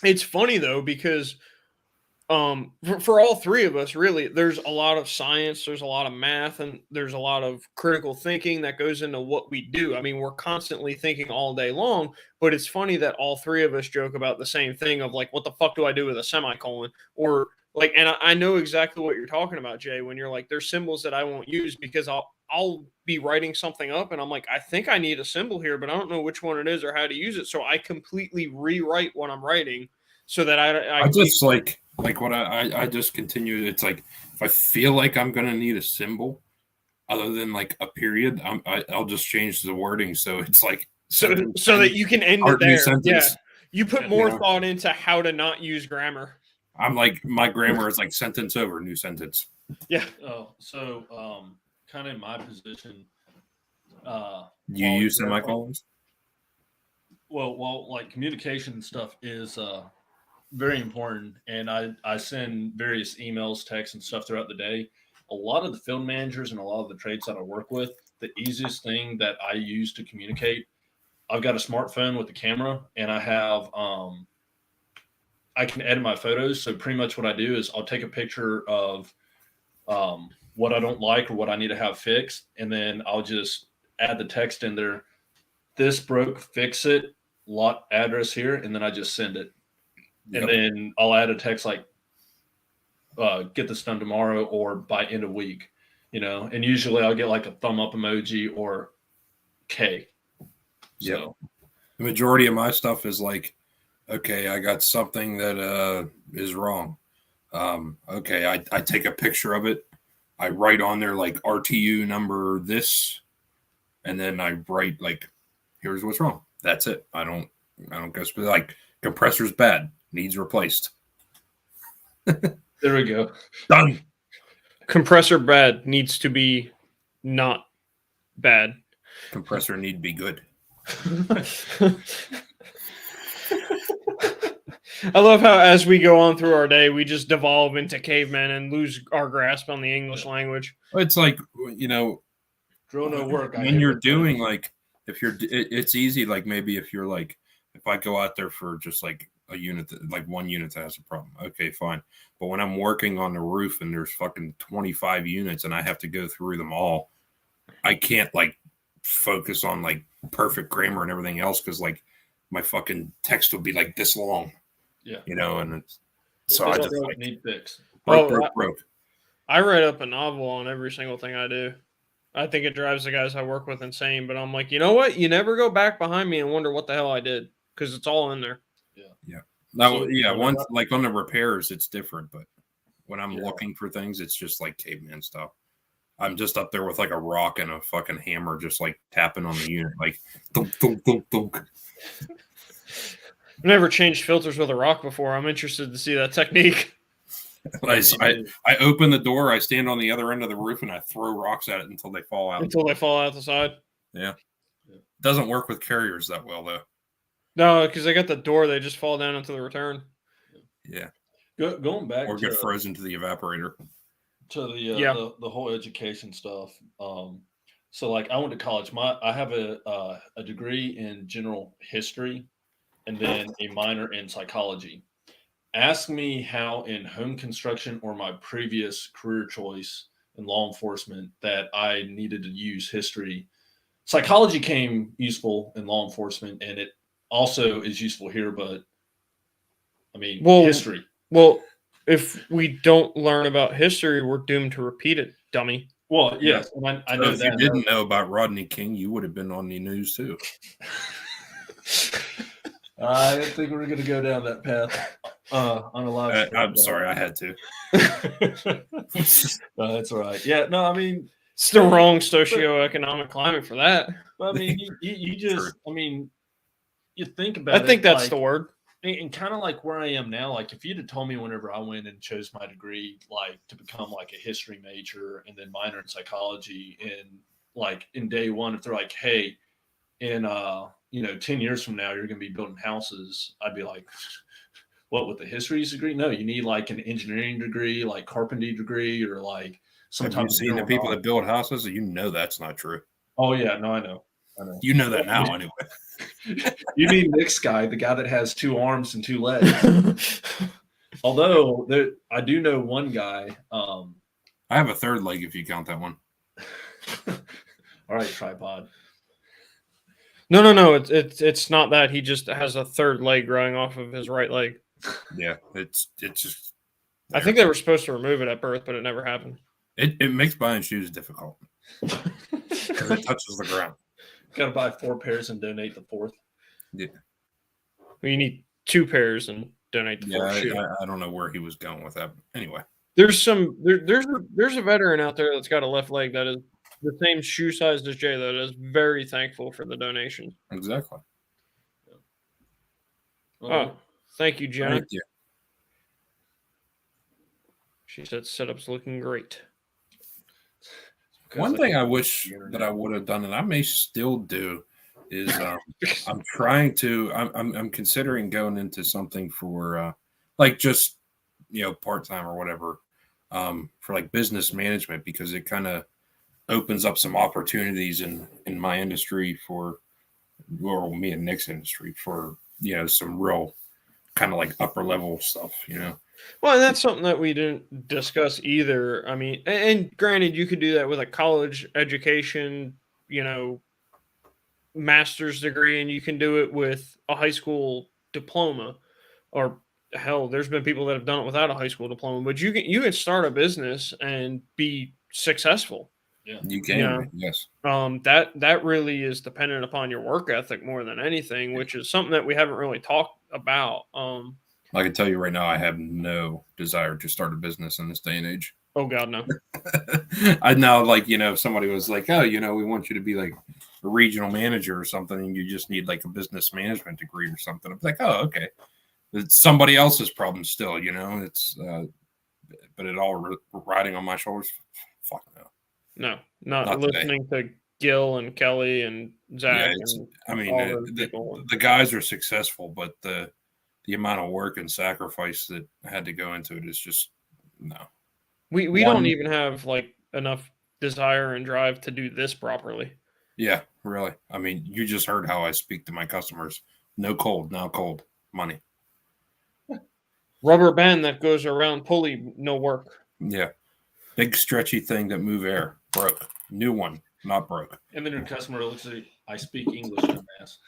it's funny though because for all 3 of us, really, there's a lot of science, there's a lot of math, and there's a lot of critical thinking that goes into what we do. I mean, we're constantly thinking all day long, but it's funny that all 3 of us joke about the same thing of like, what the fuck do I do with a semicolon? Or like, and I know exactly what you're talking about, Jay, when you're like, there's symbols that I won't use because I'll be writing something up and I'm like, I think I need a symbol here, but I don't know which one it is or how to use it. So I completely rewrite what I'm writing so that I just like what I just continue. It's like if I feel like I'm gonna need a symbol other than like a period, I'll just change the wording so it's like so sentence, that you can end it art, new there. sentence. Yeah. You put more Yeah. thought into how to not use grammar. I'm like my grammar is like sentence over new sentence. Yeah. Oh, so kind of in my position. You while use you're- semicolons? Well, like communication and stuff is very important, and I send various emails, texts, and stuff throughout the day. A lot of the field managers and a lot of the trades that I work with, the easiest thing that I use to communicate, I've got a smartphone with a camera, and I have I can edit my photos. So pretty much what I do is I'll take a picture of what I don't like or what I need to have fixed, and then I'll just add the text in there. This broke, fix it. Lot address here, and then I just send it. Yep. And then I'll add a text like, get this done tomorrow or by end of week, you know, and usually I'll get like a thumb up emoji or K. So, The majority of my stuff is like, okay, I got something that is wrong. Okay, I take a picture of it. I write on there like RTU number this, and then I write like, here's what's wrong. That's it. I don't go like compressor's bad, needs replaced. there we go. Done. Compressor bad needs to be not bad. Compressor need to be good. I love how as we go on through our day, we just devolve into cavemen and lose our grasp on the English language. It's like, you know, Drill no work. I when hit you're with doing that. like, if you're, it's easy. Like maybe if you're like, if I go out there for just like a unit, like one unit that has a problem, okay, fine. But when I'm working on the roof and there's fucking 25 units and I have to go through them all, I can't like focus on like perfect grammar and everything else because like my fucking text will be like this long. Yeah. You know, and it's so I It's just broke, like need fix. broke. I write up a novel on every single thing I do. I think it drives the guys I work with insane, but I'm like, you know what? You never go back behind me and wonder what the hell I did because it's all in there. Now, So, yeah, when once like on the repairs, it's different, but when I'm Yeah. looking for things, it's just like caveman stuff. I'm just up there with like a rock and a fucking hammer, just like tapping on the unit, like thunk, thunk, thunk, thunk. I've never changed filters with a rock before. I'm interested to see that technique. I open the door, I stand on the other end of the roof, and I throw rocks at it until they fall out. Until they fall out the side. Doesn't work with carriers that well, though. No, because they got the door, they just fall down into the return. Yeah, Going back or get to frozen to the evaporator. Yeah. the whole education stuff. So like I went to college. I have a degree in general history, and then a minor in psychology. Ask me how in home construction or my previous career choice in law enforcement that I needed to use history. Psychology came useful in law enforcement, and also is useful here, but I mean, Well, history. Well, if we don't learn about history, we're doomed to repeat it, dummy. Well, yes, and I So know if that. you didn't know about Rodney King, you would have been on the news too. I didn't think we were going to go down that path on a live stream. I'm sorry, I had to. No, that's all right. Yeah, no, I mean, It's the wrong socioeconomic climate for that. I mean, you just, True. I mean, you think about it. I think that's like, the word. and kind of like where I am now, like if you'd have told me whenever I went and chose my degree, like to become like a history major and then minor in psychology, and like in day one, if they're like, hey, in 10 years from now, you're going to be building houses, I'd be like, what, with the history degree? No, you need like an engineering degree, like carpentry degree, or like some Have type you of seen the general people knowledge. that build houses? You know that's not true. Oh yeah, no, I know. You know that now anyway. You mean Nick's guy, the guy that has 2 arms and 2 legs. Although I do know one guy. I have a third leg if you count that one. All right, tripod. No. It's not that. He just has a third leg growing off of his right leg. Yeah, it's just. I think they were supposed to remove it at birth, but it never happened. It makes buying shoes difficult. 'Cause it touches the ground. Got to buy 4 pairs and donate the 4th. You need 2 pairs and donate the Yeah, fourth shoe. I don't know where he was going with that. Anyway, There's a veteran out there that's got a left leg that is the same shoe size as Jay that is very thankful for the donation. exactly. Oh, thank you, Jenna. Thank you. She said setup's looking great. One thing I wish that I would have done, and I may still do, is I'm trying to. I'm considering going into something for like just part time or whatever for like business management, because it kind of opens up some opportunities in my industry for, or me and Nick's industry for some real kind of like upper level stuff. Well, and that's something that we didn't discuss either. I mean, and granted, you could do that with a college education, master's degree, and you can do it with a high school diploma, or hell, there's been people that have done it without a high school diploma. But you can start a business and be successful. Yeah, You can, yes. That really is dependent upon your work ethic more than anything, which is something that we haven't really talked about. I can tell you right now, I have no desire to start a business in this day and age. Oh God, no. I know, like, if somebody was like, oh, we want you to be like a regional manager or something, and you just need like a business management degree or something. I'm like, oh, okay. It's somebody else's problem still, it's, but it all riding on my shoulders. Fuck no. No, not Not listening to Gil and Kelly and Zach. I mean, all those people. the guys are successful, but the amount of work and sacrifice that had to go into it is just no. We don't even have like enough desire and drive to do this properly. Yeah, really. I mean, you just heard how I speak to my customers. No cold, now cold. Money. Rubber band that goes around pulley, no work. Yeah. Big stretchy thing that move air. Broke. New one, not broke. and then your customer looks at you, I speak English, dumbass.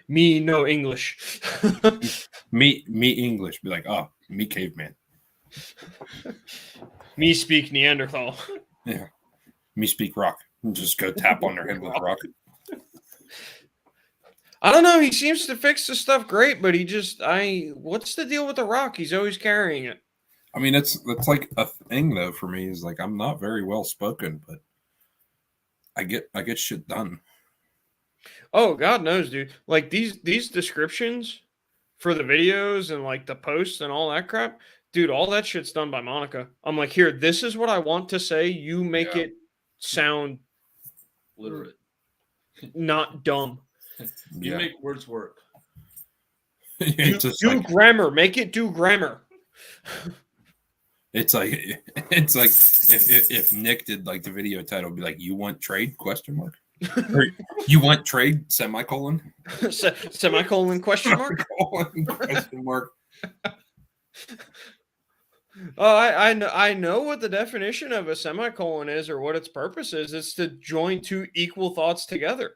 Me no English. Me English. Be like, oh, me caveman. Me speak Neanderthal. Yeah. Me speak rock. Just go tap on their head with rock. I don't know. He seems to fix the stuff great, but what's the deal with the rock? He's always carrying it. I mean, it's like a thing though for me. Is like I'm not very well spoken, but I get shit done. Oh, God knows, dude. Like these descriptions for the videos and like the posts and all that crap, dude, all that shit's done by Monica. I'm like, here, this is what I want to say. You make it sound Literate. not dumb. You make words work. Do grammar. Make it do grammar. It's like if Nick did like the video title, it'd be like, "You want trade?" ? Or, you want trade? Semicolon. Semicolon question mark. Question mark. Oh, I know what the definition of a semicolon is or what its purpose is. It's to join two equal thoughts together.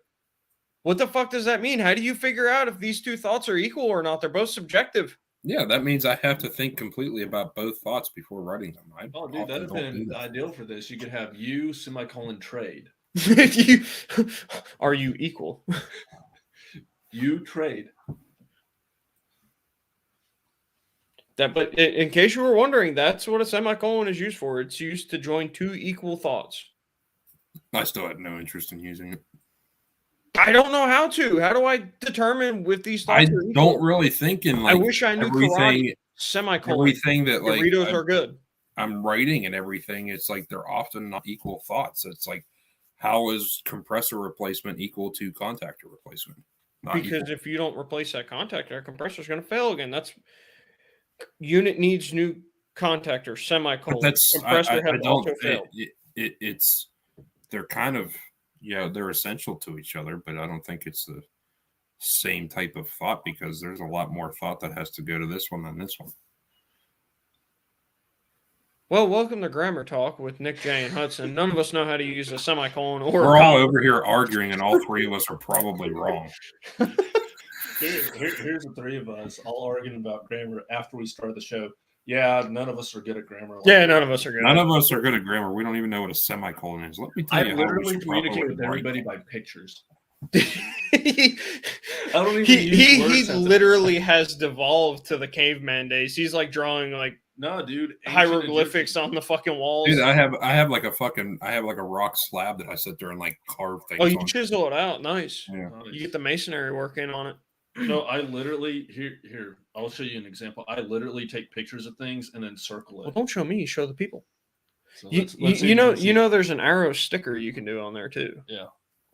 What the fuck does that mean? How do you figure out if these two thoughts are equal or not? They're both subjective. Yeah, that means I have to think completely about both thoughts before writing them. Oh, dude, that'd have been ideal for this. You could have you semicolon trade. You- are you equal? You trade. But in case you were wondering, that's what a semicolon is used for. It's used to join two equal thoughts. I still had no interest in using it. I don't know how to. How do I determine if these I thoughts are equal? don't really think in I like wish I knew everything. karate. Semicolon. Everything that like Doritos are good. I'm writing and everything, it's like they're often not equal thoughts. It's like, how is compressor replacement equal to contactor replacement? Not Because equal. if you don't replace that contactor, compressor's going to fail again. That's unit needs new contactor. Semicolon. But that's compressor I has don't. also failed. It's they're kind of they're essential to each other, but I don't think it's the same type of thought because there's a lot more thought that has to go to this one than this one. Well, welcome to Grammar Talk with Nick, Jay, and Hudson. None of us know how to use a semicolon or We're a all comma. over here arguing, and all three of us are probably wrong. Here's the three of us all arguing about grammar after we start the show. Yeah, none of us are good at grammar. Yeah, none of us are good. None of us are good at grammar. We don't even know what a semicolon is. Let me tell I you how we literally should communicate properly with write everybody them. by pictures. he I don't even use word sentences. literally has devolved to the caveman days. He's like drawing like No, dude. ancient hieroglyphics Egyptian. on the fucking walls. Dude, I have like a rock slab that I sit there and like carve things Oh, you on. chisel it out. Nice. Yeah. You get the masonry work in on it. No, I literally here. I'll show you an example. I literally take pictures of things and then circle Well, it. don't show me. Show the people. So You, let's see if you know, can see you it. know, there's an arrow sticker you can do on there too.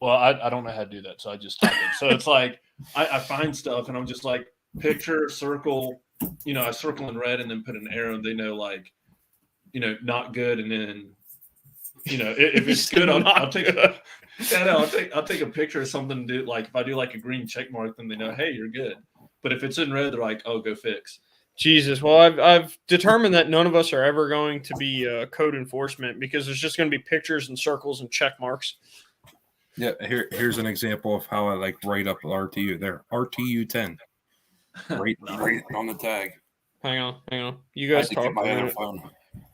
Well, I don't know how to do that, so I just type it. So it's like I find stuff and I'm just like picture, circle. You know, I circle in red and then put an arrow. And they know like, you know, not good, and then, you know, if it's good, I'll take. Yeah, no, I'll take a picture of something. Do like if I do like a green check mark, then they know, hey, you're good. But if it's in red, they're like, oh, go fix. Jesus. Well, I've determined that none of us are ever going to be code enforcement because there's just going to be pictures and circles and check marks. Yeah, here's an example of how I like write up RTU there. RTU 10. Right on the tag. Hang on. You I guys had to get talk for my a other minute. phone.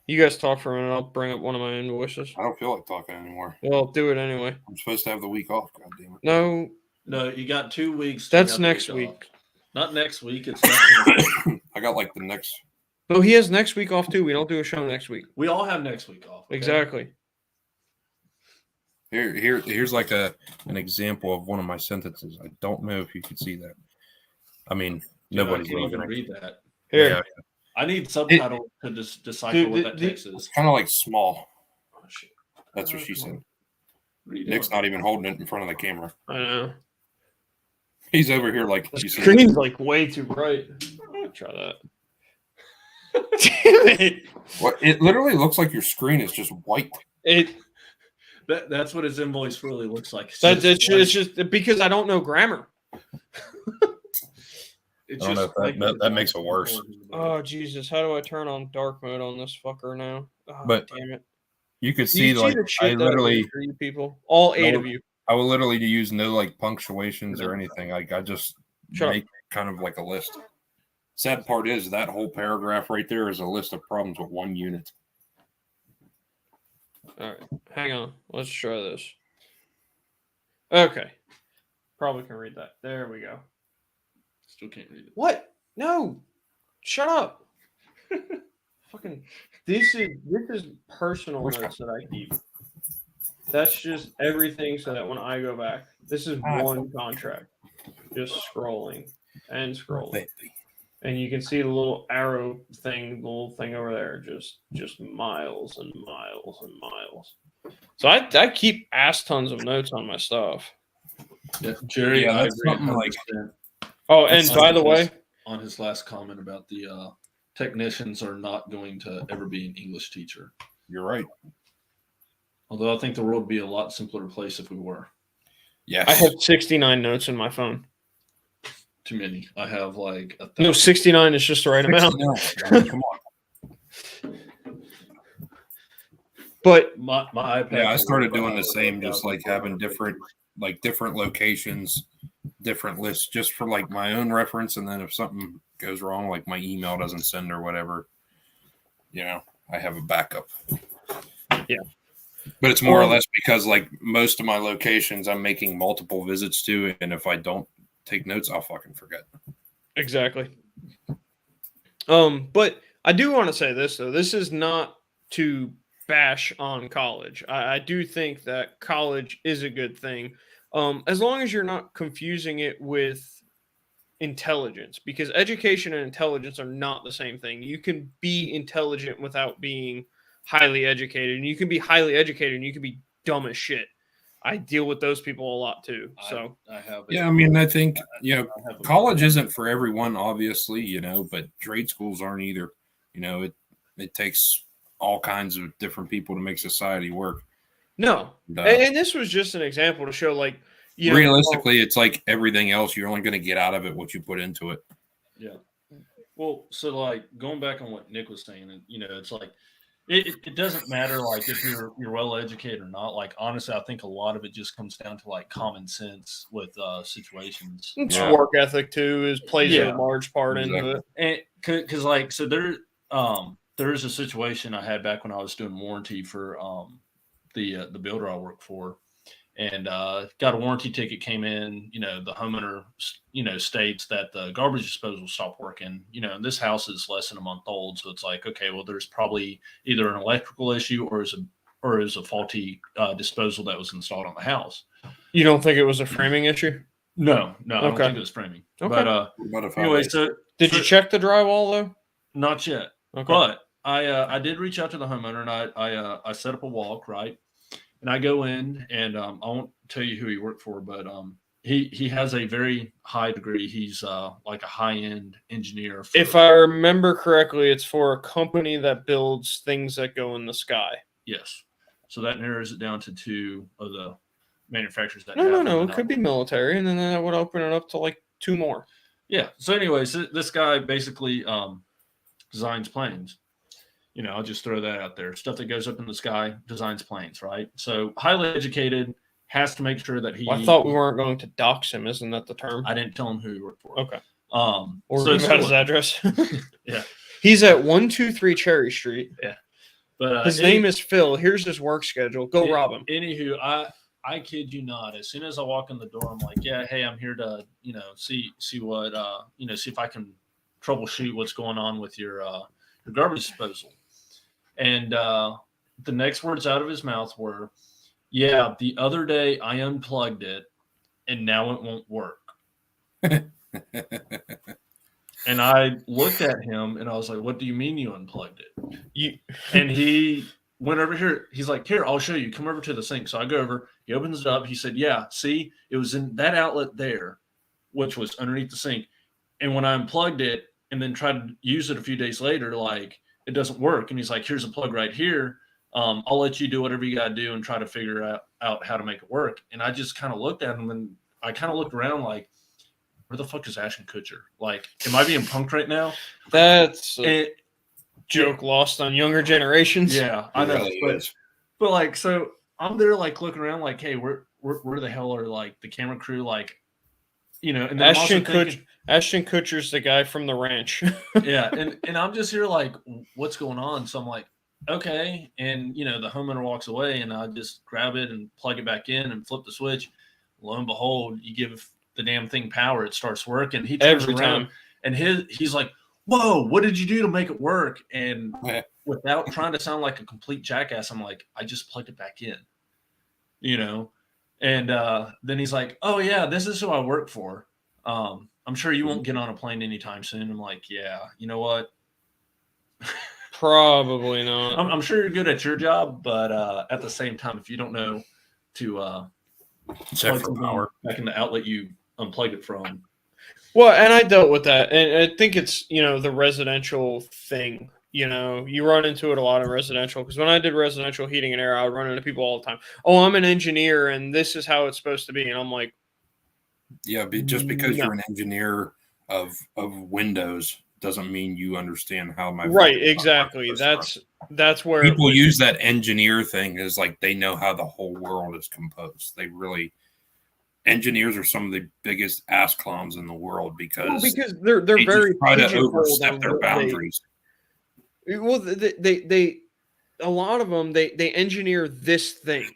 You guys talk for a minute. I'll bring up one of my invoices. I don't feel like talking anymore. Well, do it anyway. I'm supposed to have the week off. God damn it. No, No, you got 2 weeks. that's have the next off. week. Not next week. It's next week. I got like the next. No, he has next week off too. We don't do a show next week. We all have next week off. Okay? Exactly. Here's like an example of one of my sentences. I don't know if you can see that. I mean, Dude, I nobody's can't really even gonna read that. Here. Yeah, I need subtitles to just decipher Dude, what that the- text is. kind of like small. Oh, shit. That's what she said. What are you Nick's doing? not even holding it in front of the camera. I know. He's over here like The you see. screen's like way too bright. Try that. Damn it! What? It literally looks like your screen is just white. That's what his invoice really looks like. It's just because I don't know grammar. It's I don't know if that makes it worse. Oh Jesus! How do I turn on dark mode on this fucker now? Oh, But damn it! You could Do you see like the shit I that literally for you people, all 8 of you. I will literally use no like punctuations or anything. Like I just Shut up. make kind of like a list. Sad part is that whole paragraph right there is a list of problems with one unit. All right, hang on. Let's try this. Okay, probably can read that. There we go. Still can't read it. What? No, shut up. Fucking. This is personal Where's notes that I keep. That's just everything so that when I go back, this is one contract. Just scrolling and scrolling. And you can see the little arrow thing, the little thing over there, just miles and miles and miles. So I keep ass tons of notes on my stuff. Yeah, Jerry, Yeah, I that's agree something like- 100%. Oh, and It's by the on way, his- on his last comment about the technicians are not going to ever be an English teacher. You're right. Although I think the world would be a lot simpler place if we were. Yes. I have 69 notes in my phone. Too many. I have like 1,000. No, 69 is just the right amount. No, come on. But My iPad. Yeah, I will started work doing the for same, just like having 1,450. different locations, different lists, just for like my own reference. And then if something goes wrong, like my email doesn't send or whatever, I have a backup. Yeah. But it's more or less because like most of my locations I'm making multiple visits to, and if I don't take notes, I'll fucking forget. Exactly. But I do want to say this though. This is not to bash on college. I do think that college is a good thing. As long as you're not confusing it with intelligence, because education and intelligence are not the same thing. You can be intelligent without being highly educated, and you can be highly educated and you can be dumb as shit. I deal with those people a lot too. So I have. Yeah, I mean, I think I have a- college isn't for everyone, obviously, but trade schools aren't either. It takes all kinds of different people to make society work. no, And, and this was just an example to show, like, you know, realistically, it's like everything else. You're only going to get out of it what you put into it. Yeah. Well, so like going back on what Nick was saying, and it's like it doesn't matter like if you're well educated or not. Like honestly, I think a lot of it just comes down to like common sense with situations. it's Yeah. work ethic too plays Yeah. a large part into Exactly. it. And because like so there's a situation I had back when I was doing warranty for the builder I work for, and got a warranty ticket came in. The homeowner states that the garbage disposal stopped working. And this house is less than a month old, so it's like, okay, well, there's probably either an electrical issue or is a faulty disposal that was installed on the house. You don't think it was a framing issue? No, I don't Okay. think it was framing. Okay. But What if anyway, Did you check the drywall though? not yet. Okay. But I did reach out to the homeowner, and I set up a walk, right? And I go in, and I won't tell you who he worked for, but he has a very high degree. He's like a high end engineer. If I remember correctly, it's for a company that builds things that go in the sky. Yes, so that narrows it down to two of the manufacturers that. No. It could be military, and then that would open it up to like two more. Yeah. So, anyways, this guy basically designs planes. I'll just throw that out there. Stuff that goes up in the sky, designs planes, right? So highly educated, has to make sure that he. Well, I thought we weren't going to dox him. Isn't that the term? I didn't tell him who he worked for. Okay. Or give out his address. Yeah. He's at 123 Cherry Street. Yeah. But his name is Phil. Here's his work schedule. Go rob him. Anywho, I kid you not. As soon as I walk in the door, I'm like, yeah, hey, I'm here to see what see if I can troubleshoot what's going on with your garbage disposal. And the next words out of his mouth were, yeah, the other day I unplugged it and now it won't work. And I looked at him and I was like, what do you mean you unplugged it? And he went over here. He's like, here, I'll show you. Come over to the sink. So I go over. He opens it up. He said, yeah, see, it was in that outlet there, which was underneath the sink. And when I unplugged it and then tried to use it a few days later, like, it doesn't work. And he's like, here's a plug right here. I'll let you do whatever you got to do and try to figure out how to make it work. And I just kind of looked at him and I kind of looked around like, where the fuck is Ashton Kutcher? Like, am I being punked right now? That's a joke lost on younger generations. Yeah, I know. Really but like, so I'm there like looking around like, hey, where the hell are like the camera crew? Like, and then Ashton Kutcher's the guy from the ranch. Yeah, and I'm just here like, what's going on? So I'm like, okay, and the homeowner walks away, and I just grab it and plug it back in and flip the switch. Lo and behold, you give the damn thing power, it starts working. He turns Every around, time. and he's like, whoa, what did you do to make it work? And without trying to sound like a complete jackass, I'm like, I just plugged it back in, And then he's like, oh yeah, this is who I work for. I'm sure you won't get on a plane anytime soon. I'm like, yeah, you know what? Probably not. I'm sure you're good at your job, but at the same time, if you don't know to check for power back in the outlet you unplugged it from. Well, and I dealt with that, and I think it's the residential thing. You run into it a lot in residential, because when I did residential heating and air, I would run into people all the time. Oh, I'm an engineer, and this is how it's supposed to be, and I'm like, yeah, just because you're an engineer of windows doesn't mean you understand how my Right, fucking exactly. works. That's where People use that engineer thing as like they know how the whole world is composed. They really engineers are some of the biggest ass clowns in the world because they're they very just try to pigeonholed overstep on their what boundaries. well, they a lot of them they engineer this thing,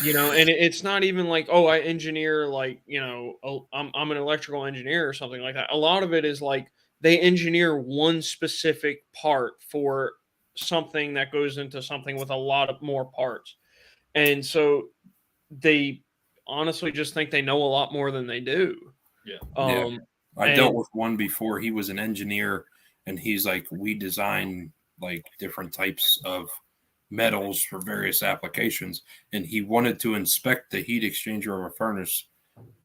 you know, and it's not even like, oh, I engineer like, you know, oh, I'm an electrical engineer or something like that. A lot of it is like they engineer one specific part for something that goes into something with a lot of more parts, and so they honestly just think they know a lot more than they do. Yeah. Yeah. Um, I dealt and with one before. He was an engineer, and he's like, we design like different types of metals for various applications, and he wanted to inspect the heat exchanger of a furnace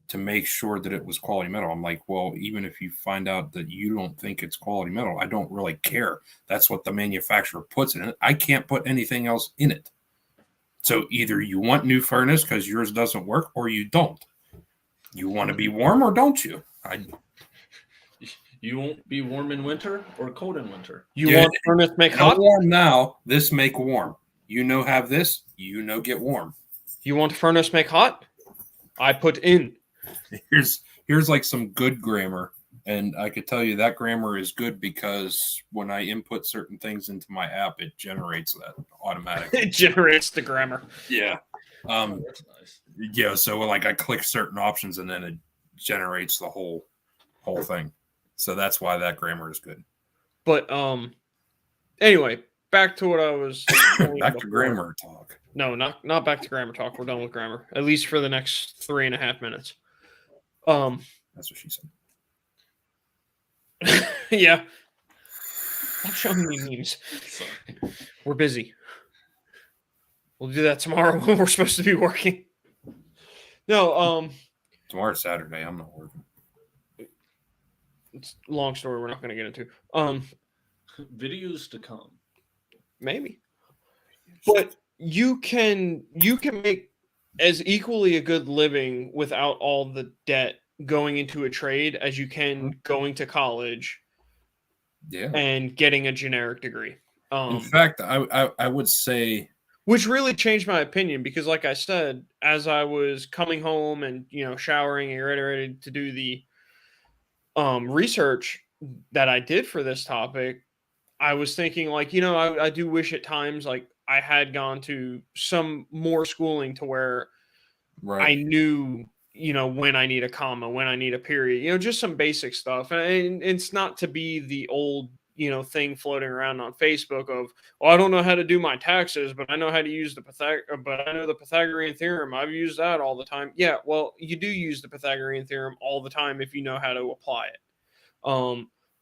to make sure that it was quality metal. I'm like, well, even if you find out that you don't think it's quality metal, I don't really care. That's what the manufacturer puts in it. I can't put anything else in it. So either you want new furnace because yours doesn't work, or you don't. You want to be warm or don't you? You won't be warm in winter or cold in winter. you Yeah, want furnace make no hot? warm now. This make warm. You know, have this. You know, get warm. You want furnace make hot? I put in. Here's like some good grammar, and I could tell you that grammar is good because when I input certain things into my app, it generates that automatically. It generates the grammar. Yeah. Oh, that's nice. Yeah. So like I click certain options, and then it generates the whole thing. So that's why that grammar is good. But anyway, back to what I was saying Back to before. grammar talk. No, not back to grammar talk. We're done with grammar, at least for the next 3.5 minutes. That's what she said. Yeah. Stop showing me memes. Sorry. We're busy. We'll do that tomorrow when we're supposed to be working. No, Tomorrow's Saturday. I'm not working. it's a long story we're not going to get into. Videos to come. Maybe. But you can make as equally a good living without all the debt going into a trade as you can going to college Yeah. and getting a generic degree. In fact, I would say, Which really changed my opinion because, like I said, as I was coming home and showering and ready to do the research that I did for this topic, I was thinking like, I do wish at times like I had gone to some more schooling to where right. I knew, when I need a comma, when I need a period, just some basic stuff. And it's not to be the old, thing floating around on Facebook of, well, I don't know how to do my taxes, but I know how to use but I know the Pythagorean theorem. I've used that all the time. Yeah, well, you do use the Pythagorean theorem all the time if you know how to apply it.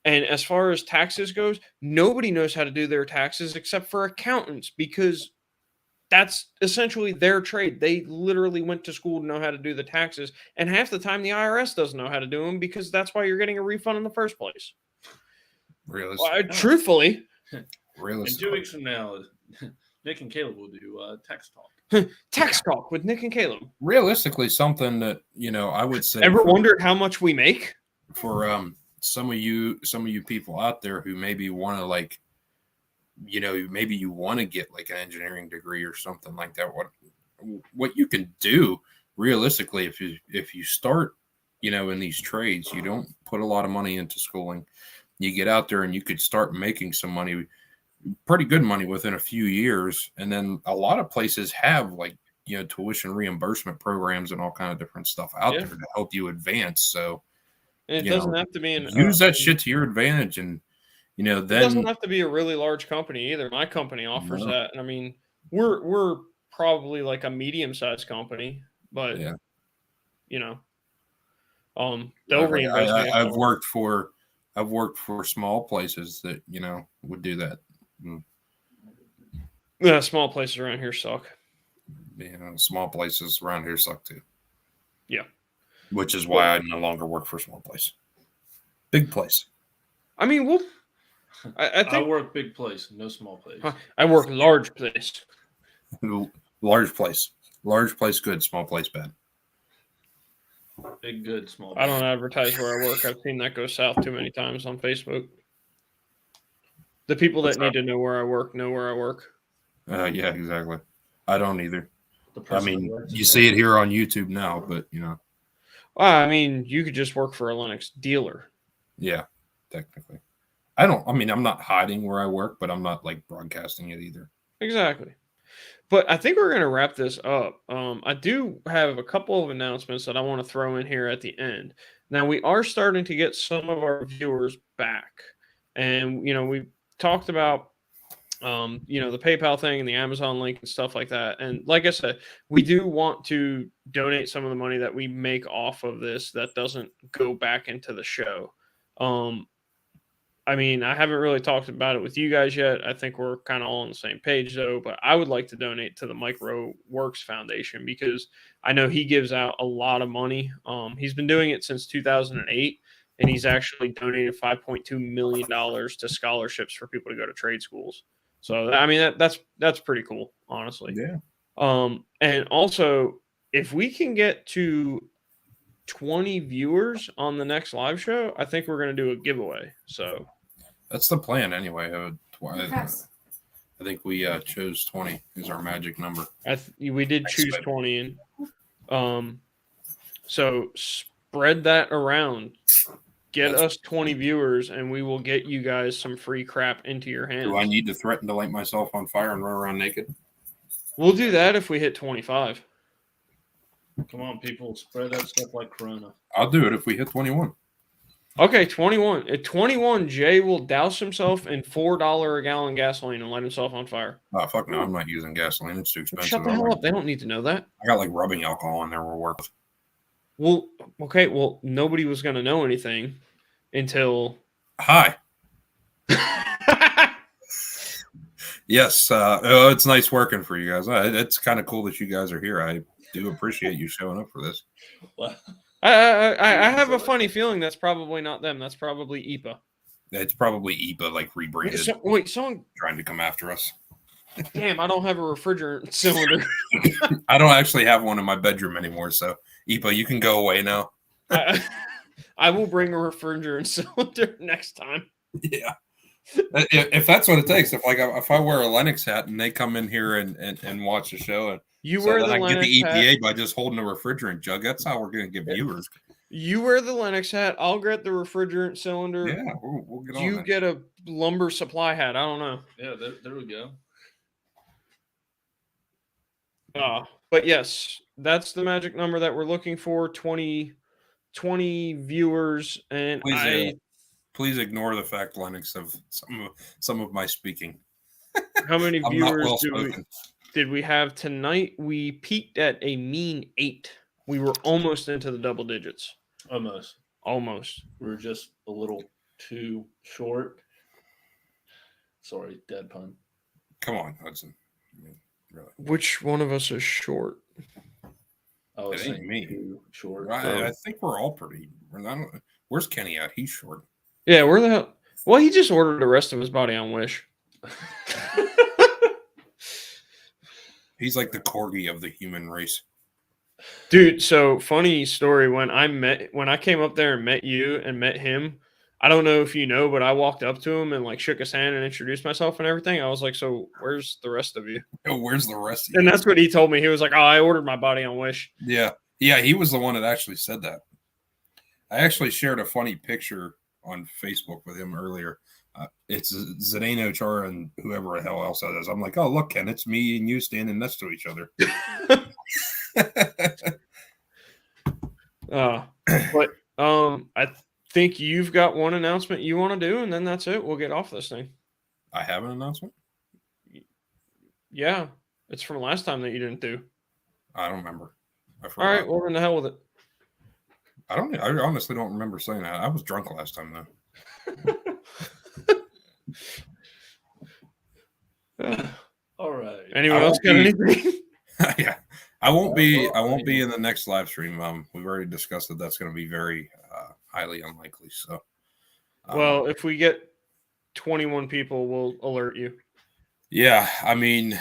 And as far as taxes goes, nobody knows how to do their taxes except for accountants because that's essentially their trade. They literally went to school to know how to do the taxes. And half the time the IRS doesn't know how to do them because that's why you're getting a refund in the first place. Truthfully. In 2 weeks from now, Nick and Caleb will do tax talk. Tax talk with Nick and Caleb. Realistically, something that I would say. Ever wondered how much we make? For some of you people out there who maybe want to maybe you want to get like an engineering degree or something like that. What you can do realistically if you start in these trades, you don't put a lot of money into schooling. You get out there and you could start making some money, pretty good money within a few years. And then a lot of places have like, tuition reimbursement programs and all kind of different stuff out there to help you advance. So and it doesn't have to be use that shit to your advantage. And, then it doesn't have to be a really large company either. My company offers that. And I mean, we're probably like a medium-sized company, but they'll reimburse me. I've worked for small places that, would do that. Yeah, small places around here suck. Small places around here suck too. Yeah. Which is why I no longer work for a small place. Big place. I mean, I think I work big place, no small place. I work large place. Large place. Large place good, small place bad. Big good, small I don't advertise where I work. I've seen that go south too many times on Facebook. The people What's that need to know where I work know where I work. Yeah, exactly. I don't either. The I person that mean, works you at see it here on YouTube now, but Well, I mean, you could just work for a Linux dealer. yeah, technically. I'm not hiding where I work, but I'm not like broadcasting it either. Exactly. But I think we're going to wrap this up. I do have a couple of announcements that I want to throw in here at the end. Now, we are starting to get some of our viewers back. And, we talked about, the PayPal thing and the Amazon link and stuff like that. And like I said, we do want to donate some of the money that we make off of this that doesn't go back into the show. I mean, I haven't really talked about it with you guys yet. I think we're kind of all on the same page, though. But I would like to donate to the Micro Works Foundation because I know he gives out a lot of money. He's been doing it since 2008, and he's actually donated $5.2 million to scholarships for people to go to trade schools. So, I mean, that's pretty cool, honestly. Yeah. And also, if we can get to 20 viewers on the next live show, I think we're going to do a giveaway. So That's the plan anyway. I think we chose 20 is our magic number. we did choose 20, and so spread that around. Get us 20 viewers, and we will get you guys some free crap into your hands. Do I need to threaten to light myself on fire and run around naked? We'll do that if we hit 25. Come on, people, spread that stuff like Corona. I'll do it if we hit 21. Okay, 21. At 21, Jay will douse himself in $4 a gallon gasoline and light himself on fire. Oh, fuck no. I'm not using gasoline. It's too expensive. Shut the hell up. They don't need to know that. I got like rubbing alcohol in there we'll work with. Well, okay. Well, nobody was going to know anything until. Hi. Yes. It's nice working for you guys. It's kind of cool that you guys are here. I do appreciate you showing up for this. Well, I have a funny feeling that's probably not them. That's probably IPA. It's probably IPA, like rebranded, Wait, someone trying to come after us. Damn, I don't have a refrigerant cylinder. I don't actually have one in my bedroom anymore, so IPA, you can go away now. I will bring a refrigerant cylinder next time. Yeah. If that's what it takes, if I wear a Linux hat and they come in here and watch the show, and I get the EPA hat by just holding a refrigerant jug, that's how we're going to get viewers. You wear the Linux hat, I'll get the refrigerant cylinder. Yeah, we'll get on You that. get a lumber supply hat. I don't know. Yeah, there we go. But yes, that's the magic number that we're looking for. 20 viewers, and Please ignore the fact, Linux, of some of my speaking. How many I'm viewers not well did we have tonight? We peaked at a mean 8. We were almost into the double digits. Almost. We were just a little too short. Sorry, dead pun. Come on, Hudson. I mean, really. Which one of us is short? I was It ain't saying me. too short. I think we're all pretty. Where's Kenny at? He's short. Yeah, where the hell? Well, he just ordered the rest of his body on Wish. He's like the corgi of the human race. Dude, so funny story. When I came up there and met you and met him, I don't know if you know, but I walked up to him and like shook his hand and introduced myself and everything. I was like, "So where's the rest of you?" Oh, where's the rest of you? And that's what he told me. He was like, "Oh, I ordered my body on Wish." Yeah. He was the one that actually said that. I actually shared a funny picture on Facebook with him earlier. It's Zdeno Chara and whoever the hell else that is. I'm like, "Oh, look, Ken, it's me and you standing next to each other." But I think you've got one announcement you want to do, and then that's it. We'll get off this thing. I have an announcement? Yeah, it's from last time that you didn't do. I don't remember. All right, well, then the hell with it. I honestly don't remember saying that. I was drunk last time though. All right. Anyone else got anything? Yeah. I won't be in the next live stream. We've already discussed that that's going to be very highly unlikely. So, well, if we get 21 people, we'll alert you. Yeah, I mean,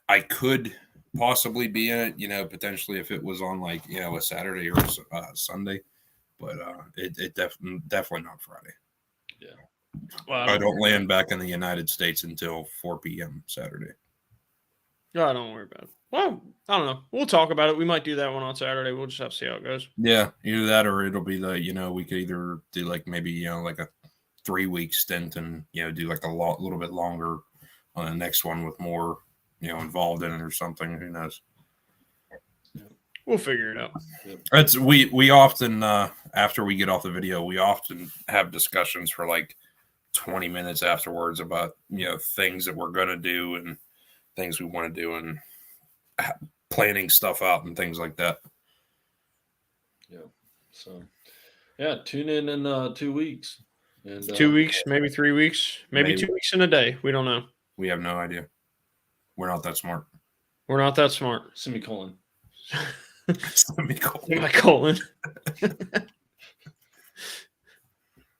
I could possibly be in it. Potentially if it was on like a Saturday or Sunday, but it definitely not Friday. Yeah. Well, I don't land back in the United States until 4 p.m. Saturday. No, don't worry about it. Well, I don't know. We'll talk about it. We might do that one on Saturday. We'll just have to see how it goes. Yeah, either that or it'll be the, we could either do like maybe, like a 3-week stint and, do like a little bit longer on the next one with more, involved in it or something. Who knows? We'll figure it out. It's we often after we get off the video, we often have discussions for like 20 minutes afterwards about things that we're gonna do and things we want to do and planning stuff out and things like that. Yeah. So, yeah, tune in 2 weeks. And 2 weeks, maybe 3 weeks, maybe 2 weeks in a day. We don't know. We have no idea. We're not that smart. We're not that smart. Semicolon. Semicolon. Semicolon.